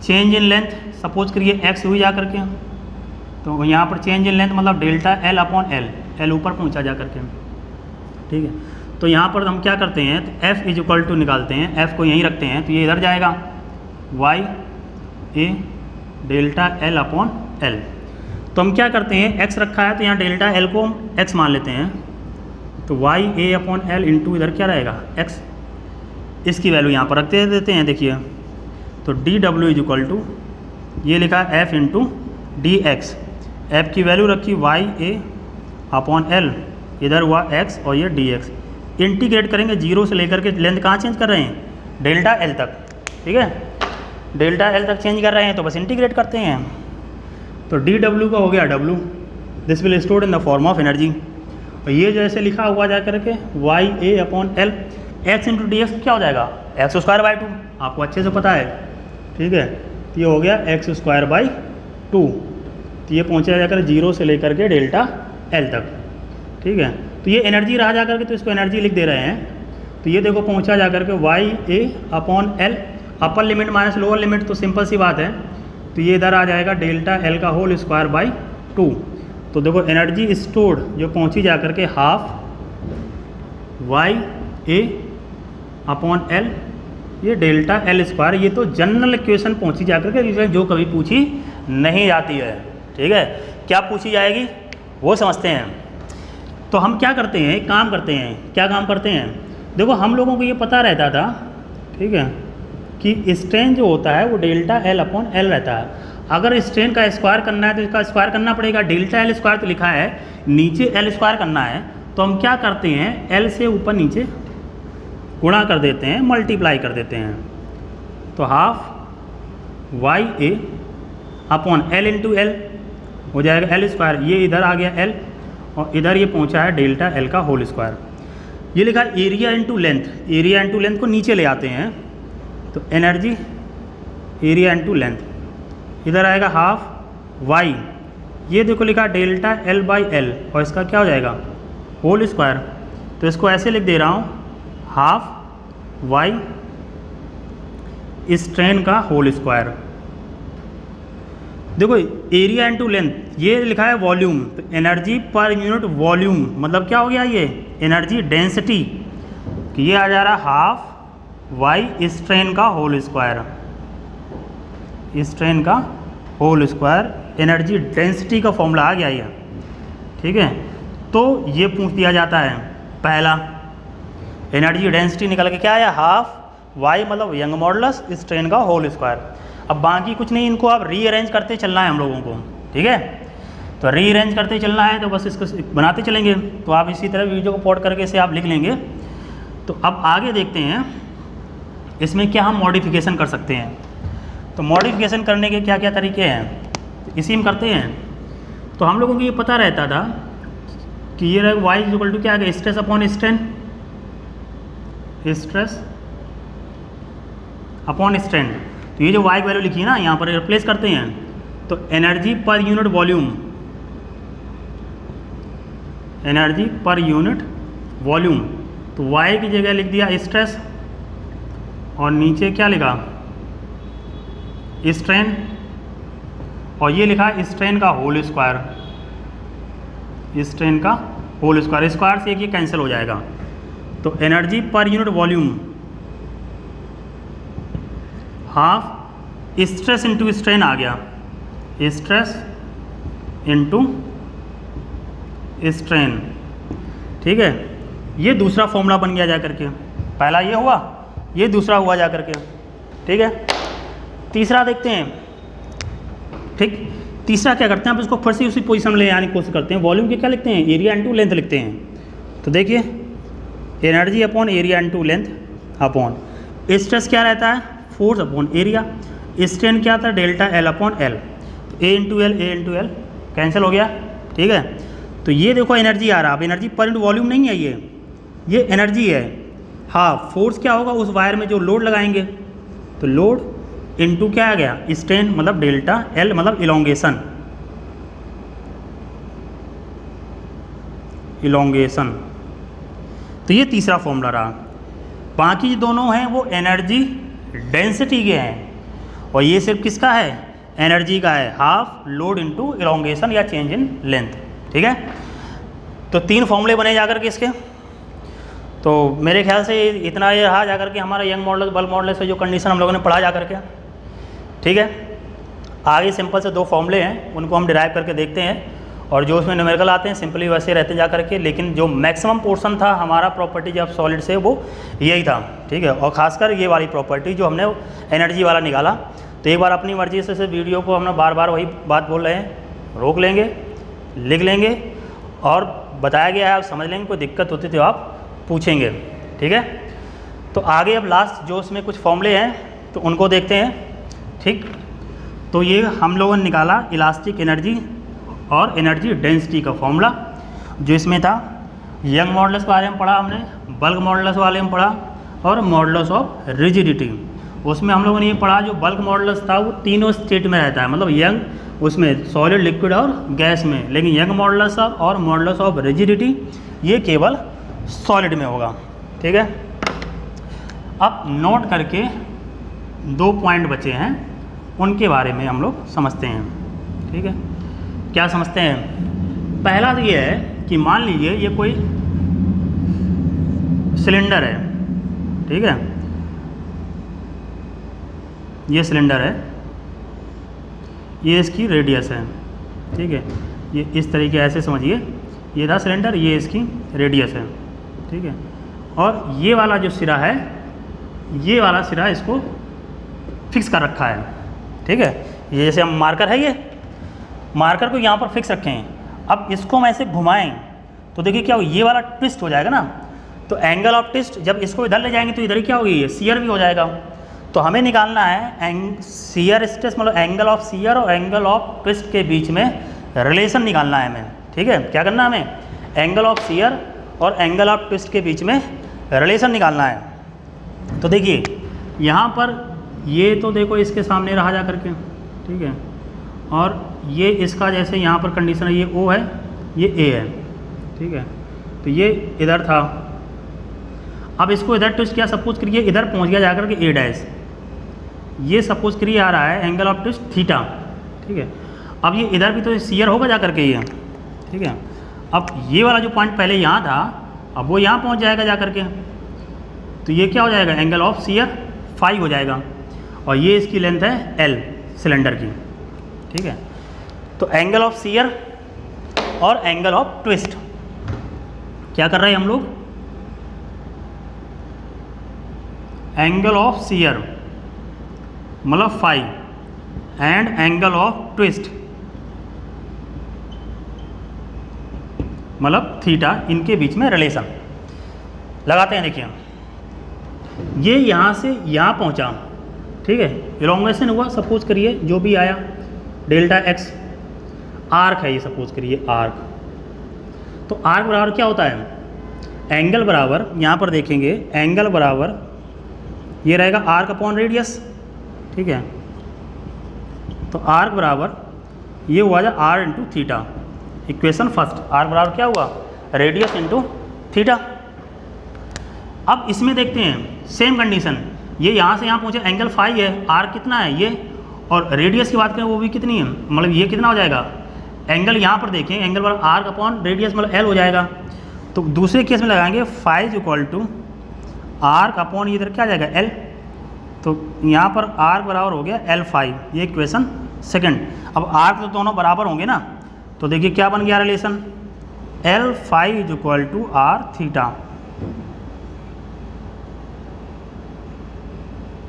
चेंज इन लेंथ सपोज करिए x हुई जा करके, तो यहाँ पर चेंज इन लेंथ मतलब delta L upon L, L ऊपर पहुँचा जा करके, ठीक है। तो यहाँ पर हम क्या करते हैं, तो F इज इक्वल टू निकालते हैं, F को यहीं रखते हैं, तो ये इधर जाएगा y ए डेल्टा एल अपॉन एल। तो हम क्या करते हैं, x रखा है तो यहाँ डेल्टा एल को हम x मान लेते हैं, तो y A upon L into इधर क्या रहेगा x, इसकी वैल्यू यहाँ पर रखते देते हैं, देखिए। तो D W is equal to ये लिखा है f into D X, F की वैल्यू रखी y ए अपॉन एल, इधर हुआ x और ये डी एक्स। इंटीग्रेट करेंगे जीरो से लेकर के, लेंथ कहाँ चेंज कर रहे हैं, डेल्टा एल तक, ठीक है। डेल्टा एल तक चेंज कर रहे हैं तो बस इंटीग्रेट करते हैं। तो डी डब्ल्यू का हो गया W, this will stored in the form of energy, और ये जो ऐसे लिखा हुआ जा करके Y A upon L, X into D X क्या हो जाएगा, एक्स स्क्वायर बाई टू, आपको अच्छे से पता है, ठीक है। तो ये हो गया एक्स स्क्वायर बाई टू, तो ये पहुँचा जाकर जीरो से लेकर के डेल्टा एल तक, ठीक है। तो ये एनर्जी रहा जा करके, तो इसको एनर्जी लिख दे रहे हैं। तो ये देखो पहुँचा जा करके Y A upon L, upper limit minus lower limit, तो सिंपल सी बात है, तो ये इधर आ जाएगा डेल्टा एल का होल स्क्वायर बाई टू। तो देखो एनर्जी स्टोर्ड जो पहुंची जा करके half Y A upon L, ये डेल्टा एल स्क्वायर, ये तो जनरल इक्वेशन पहुंची जा करके जो कभी पूछी नहीं जाती है, ठीक है। क्या पूछी जाएगी वो समझते हैं। तो हम क्या करते हैं, एक काम करते हैं, क्या काम करते हैं, देखो हम लोगों को ये पता रहता था, ठीक है, कि स्ट्रेन जो होता है वो डेल्टा एल अपॉन एल रहता है। अगर स्ट्रेन का स्क्वायर करना है तो इसका स्क्वायर करना पड़ेगा, डेल्टा एल स्क्वायर तो लिखा है, नीचे एल स्क्वायर करना है, तो हम क्या करते हैं, एल से ऊपर नीचे गुणा कर देते हैं, मल्टीप्लाई कर देते हैं। तो half Y A upon L into L हो जाएगा एल स्क्वायर, ये इधर आ गया एल और इधर ये पहुंचा है डेल्टा एल का होल स्क्वायर। ये लिखा area into length, area into length को नीचे ले आते हैं, तो एनर्जी एरिया इंटू लेंथ, इधर आएगा हाफ वाई, ये देखो लिखा डेल्टा एल बाई एल, और इसका क्या हो जाएगा होल स्क्वायर। तो इसको ऐसे लिख दे रहा हूँ, हाफ वाई स्ट्रेन का होल स्क्वायर। देखो एरिया इंटू लेंथ, ये लिखा है वॉल्यूम, तो एनर्जी पर यूनिट वॉल्यूम मतलब क्या हो गया, ये एनर्जी डेंसिटी, कि ये आ जा रहा हाफ वाई स्ट्रेन का होल स्क्वायर, स्ट्रेन का होल स्क्वायर, एनर्जी डेंसिटी का फॉर्मूला आ गया ये, ठीक है। तो ये पूछ दिया जाता है, पहला एनर्जी डेंसिटी निकल के क्या आया, हाफ वाई मतलब यंग मॉडुलस स्ट्रेन का होल स्क्वायर। अब बाकी कुछ नहीं, इनको आप रीअरेंज करते चलना है हम लोगों को, ठीक है। तो रीअरेंज करते चलना है, तो बस इसको बनाते चलेंगे। तो आप इसी तरह वीडियो को पॉज करके इसे आप लिख लेंगे। तो अब आगे देखते हैं इसमें क्या हम मॉडिफिकेशन कर सकते हैं। तो मॉडिफिकेशन करने के क्या क्या तरीके हैं, इसी में करते हैं। तो हम लोगों को ये पता रहता था कि ये y इक्वल टू क्या आ गया, stress upon strain, stress upon strain. तो ये जो y की वैल्यू लिखी है ना, यहाँ पर रिप्लेस करते हैं, तो energy per unit volume, energy per unit volume, तो y की जगह लिख दिया स्ट्रेस और नीचे क्या लिखा, स्ट्रेन, और ये लिखा स्ट्रेन का होल स्क्वायर, स्ट्रेन का होल स्क्वायर, स्क्वायर से एक ये कैंसिल हो जाएगा। तो energy per unit volume half stress into strain आ गया, स्ट्रेस इंटू स्ट्रेन, ठीक है। ये दूसरा फॉर्मूला बन गया जा करके, पहला ये हुआ, ये दूसरा हुआ जा करके, ठीक है। तीसरा देखते हैं, ठीक। तीसरा क्या करते हैं, आप इसको फिर से उसी पोजीशन में ले आने की कोशिश करते हैं। वॉल्यूम के क्या लिखते हैं, एरिया इनटू लेंथ लिखते हैं। तो देखिए energy upon area into length upon stress क्या रहता है, फोर्स अपॉन एरिया, स्ट्रेन क्या था, डेल्टा एल अपॉन एल, ए इंटू एल कैंसिल हो गया, ठीक है। तो ये देखो एनर्जी आ रहा, अब एनर्जी पर इंटू वॉल्यूम नहीं है, ये एनर्जी है। हाँ, फोर्स क्या होगा, उस वायर में जो लोड लगाएंगे, तो लोड इनटू क्या आ गया, स्ट्रेन मतलब डेल्टा एल मतलब इलोंगेशन, तो ये तीसरा फॉर्मूला रहा। बाकी दोनों हैं वो एनर्जी डेंसिटी के हैं, और ये सिर्फ किसका है, एनर्जी का है, हाफ लोड इनटू इलोंगेशन या चेंज इन लेंथ, ठीक है। तो 3 फॉर्मूले बने जाकर के इसके। तो मेरे ख्याल से इतना ये रहा जाकर के हमारा यंग मॉडल बल्क मॉडल से जो कंडीशन हम लोगों ने पढ़ा जाकर के, ठीक है। आगे सिंपल से 2 फॉर्मूले हैं, उनको हम डिराइव करके देखते हैं, और जो उसमें न्यूमेरिकल आते हैं सिंपली वैसे रहते जा करके, लेकिन जो मैक्सिमम पोर्शन था हमारा प्रॉपर्टीज ऑफ सॉलिड से वो यही था, ठीक है। और खासकर ये वाली प्रॉपर्टी जो हमने एनर्जी वाला निकाला, तो एक बार अपनी मर्जी से वीडियो को हमने बार बार वही बात बोल रहे हैं, रोक लेंगे, लिख लेंगे, और बताया गया है आप समझ लेंगे, कोई दिक्कत होती तो आप पूछेंगे, ठीक है। तो आगे अब लास्ट जो उसमें कुछ फॉर्मूले हैं तो उनको देखते हैं, ठीक। तो ये हम लोगों ने निकाला इलास्टिक एनर्जी और एनर्जी डेंसिटी का फॉर्मूला, जो इसमें था यंग मॉडुलस के बारे में पढ़ा हमने, बल्क मॉडुलस वाले में पढ़ा, और मॉडुलस ऑफ रिजिडिटी। उसमें हम लोगों ने ये पढ़ा जो बल्क मॉडुलस था वो तीनों स्टेट में रहता है, मतलब यंग उसमें सॉलिड, लिक्विड और गैस में, लेकिन यंग मॉडुलस और मॉडुलस ऑफ रिजिडिटी ये केवल सॉलिड में होगा, ठीक है। अब नोट करके 2 पॉइंट बचे हैं, उनके बारे में हम लोग समझते हैं, ठीक है। क्या समझते हैं, पहला तो ये है कि मान लीजिए ये कोई सिलेंडर है, ठीक है, ये सिलेंडर है, ये इसकी रेडियस है, ठीक है। ये इस तरीके ऐसे समझिए, ये था सिलेंडर, ये इसकी रेडियस है, ठीक है। और ये वाला जो सिरा है, ये वाला सिरा इसको फिक्स कर रखा है, ठीक है। ये जैसे हम मार्कर है, ये मार्कर को यहाँ पर फिक्स रखें हैं। अब इसको हम ऐसे घुमाएं तो देखिए क्या हो, ये वाला ट्विस्ट हो जाएगा ना, तो एंगल ऑफ ट्विस्ट, जब इसको इधर ले जाएंगे तो इधर ही क्या होगी, ये शियर भी हो जाएगा। तो हमें निकालना है शियर स्ट्रेस मतलब एंगल ऑफ शियर और एंगल ऑफ ट्विस्ट के बीच में रिलेशन निकालना है हमें, ठीक है। क्या करना है हमें, एंगल ऑफ शियर और एंगल ऑफ ट्विस्ट के बीच में रिलेशन निकालना है। तो देखिए यहाँ पर ये तो देखो इसके सामने रहा जा करके, ठीक है, और ये इसका जैसे यहाँ पर कंडीशन है, ये O है, ये A है, ठीक है। तो ये इधर था, अब इसको इधर ट्विस्ट किया, सपोज करिए इधर पहुँच गया जाकर के A', ये सपोज करिए आ रहा है एंगल ऑफ ट्विस्ट थीटा, ठीक है। अब ये इधर भी तो शियर होगा जा करके ये, ठीक है। अब ये वाला जो पॉइंट पहले यहाँ था, अब वो यहाँ पहुँच जाएगा जा करके, तो ये क्या हो जाएगा, एंगल ऑफ शियर फाई हो जाएगा, और ये इसकी लेंथ है L सिलेंडर की, ठीक है। तो एंगल ऑफ शियर और एंगल ऑफ ट्विस्ट क्या कर रहे हैं हम लोग, एंगल ऑफ शियर मतलब phi and angle of twist मतलब थीटा, इनके बीच में रिलेशन लगाते हैं। देखिए ये यहाँ से यहाँ पहुँचा, ठीक है, इलोंगेशन हुआ, सपोज करिए जो भी आया डेल्टा x। आर्क है ये, सपोज करिए आर्क। तो आर्क बराबर क्या होता है, एंगल बराबर, यहाँ पर देखेंगे एंगल बराबर ये रहेगा आर्क अपॉन रेडियस, ठीक है। तो आर्क बराबर ये हुआ जा R into theta, equation first. Arc बराबर क्या हुआ, रेडियस इंटू थीटा। अब इसमें देखते हैं सेम कंडीशन, ये यहाँ से यहाँ पहुँचे एंगल फाई है, आर कितना है ये, और रेडियस की बात करें वो भी कितनी है, मतलब ये कितना हो जाएगा, एंगल यहाँ पर देखें एंगल बराबर आर्क अपॉन रेडियस मतलब एल हो जाएगा। तो दूसरे केस में लगाएंगे phi is equal to arc upon इधर क्या आ जाएगा एल, तो यहाँ पर आर्क बराबर हो गया एल फाई, ये इक्वेशन सेकंड। अब आर्क तो दोनों बराबर होंगे ना, तो देखिए क्या बन गया relation, L phi is equal to R theta.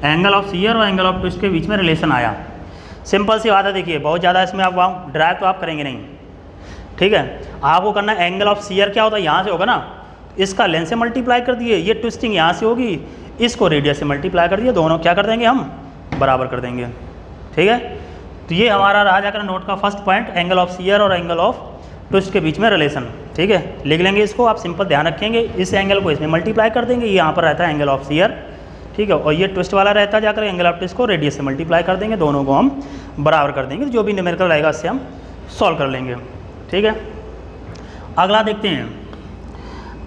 Angle of shear और एंगल ऑफ ट्विस्ट के बीच में रिलेशन आया। सिंपल सी बात है, देखिए बहुत ज़्यादा इसमें आप ड्राइव तो आप करेंगे नहीं, ठीक है। आपको करना एंगल ऑफ शियर क्या होता है, यहाँ से होगा ना, इसका लेंथ से मल्टीप्लाई कर दिए, ये ट्विस्टिंग यहाँ से होगी, इसको रेडियस से मल्टीप्लाई कर दिए, दोनों क्या कर देंगे हम बराबर कर देंगे, ठीक है। तो ये हमारा रहा जाकर नोट का first point, angle of shear और एंगल ऑफ ट्विस्ट के बीच में रिलेशन, ठीक है। लिख लेंगे इसको, आप सिंपल ध्यान रखेंगे, इस एंगल को इसमें मल्टीप्लाई कर देंगे, ये यहाँ पर रहता है एंगल ऑफ शियर, ठीक है, और ये ट्विस्ट वाला रहता है जाकर एंगल ऑफ ट्विस्ट को रेडियस से मल्टीप्लाई कर देंगे, दोनों को हम बराबर कर देंगे, जो भी न्यूमेरिकल रहेगा उससे हम सॉल्व कर लेंगे, ठीक है। अगला देखते हैं,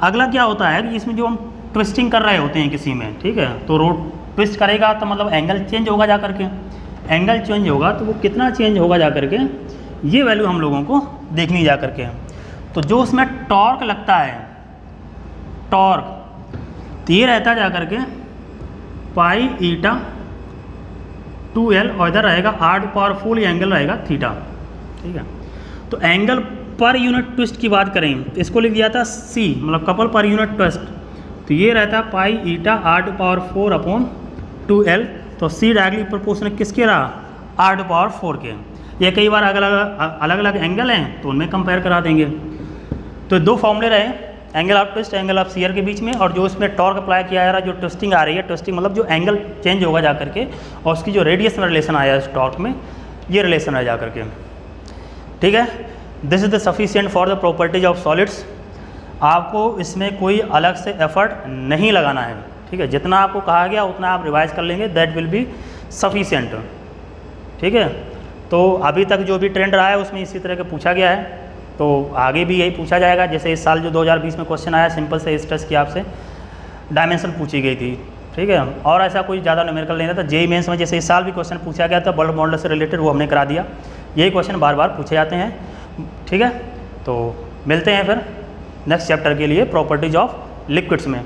अगला क्या होता है कि इसमें जो हम ट्विस्टिंग कर रहे होते हैं किसी में, ठीक है, तो रोड ट्विस्ट करेगा तो मतलब एंगल चेंज होगा जा करके, एंगल चेंज होगा तो वो कितना चेंज होगा जा करके, ये वैल्यू हम लोगों को देखनी जा करके। तो जो उसमें टॉर्क लगता है, टॉर्क, तो ये रहता है जा करके पाई ईटा 2L, और इधर रहेगा आर टू पावर फुल, ये एंगल रहेगा थीटा, ठीक है। तो एंगल पर यूनिट ट्विस्ट की बात करें तो इसको लिख दिया था C, मतलब कपल पर यूनिट ट्विस्ट, तो ये रहता है pi eta R to power 4 upon 2L, तो C डायरेक्टली प्रोपोर्शनल किसके रहा, आर टू पावर 4 के। ये कई बार अलग अलग एंगल हैं तो उनमें कंपेयर करा देंगे। तो दो फॉर्मूले रहे, angle of twist angle of shear के बीच में, और जो उसमें टॉर्क अप्लाई किया जा रहा है, जो ट्विस्टिंग आ रही है, ट्विस्टिंग मतलब जो एंगल चेंज होगा जा करके, और उसकी जो रेडियस में रिलेशन आया है इस टॉर्क में, ये रिलेशन है जा करके, ठीक है। This is the sufficient for the properties of solids. आपको इसमें कोई अलग से एफर्ट नहीं लगाना है, ठीक है, जितना आपको कहा गया उतना आप रिवाइज कर लेंगे, दैट विल बी सफिशिएंट, ठीक है। तो अभी तक जो भी ट्रेंड रहा है उसमें इसी तरह का पूछा गया है, तो आगे भी यही पूछा जाएगा। जैसे इस साल जो 2020 में क्वेश्चन आया, सिंपल से स्ट्रेस की आपसे डायमेंशन पूछी गई थी, ठीक है, और ऐसा कोई ज़्यादा न्यूमेरिकल नहीं रहता। जेईई मेंस में जैसे इस साल भी क्वेश्चन पूछा गया था बल्क मॉडल से रिलेटेड, वो हमने करा दिया। यही क्वेश्चन बार बार पूछे जाते हैं, ठीक है। तो मिलते हैं फिर नेक्स्ट चैप्टर के लिए प्रॉपर्टीज ऑफ लिक्विड्स में।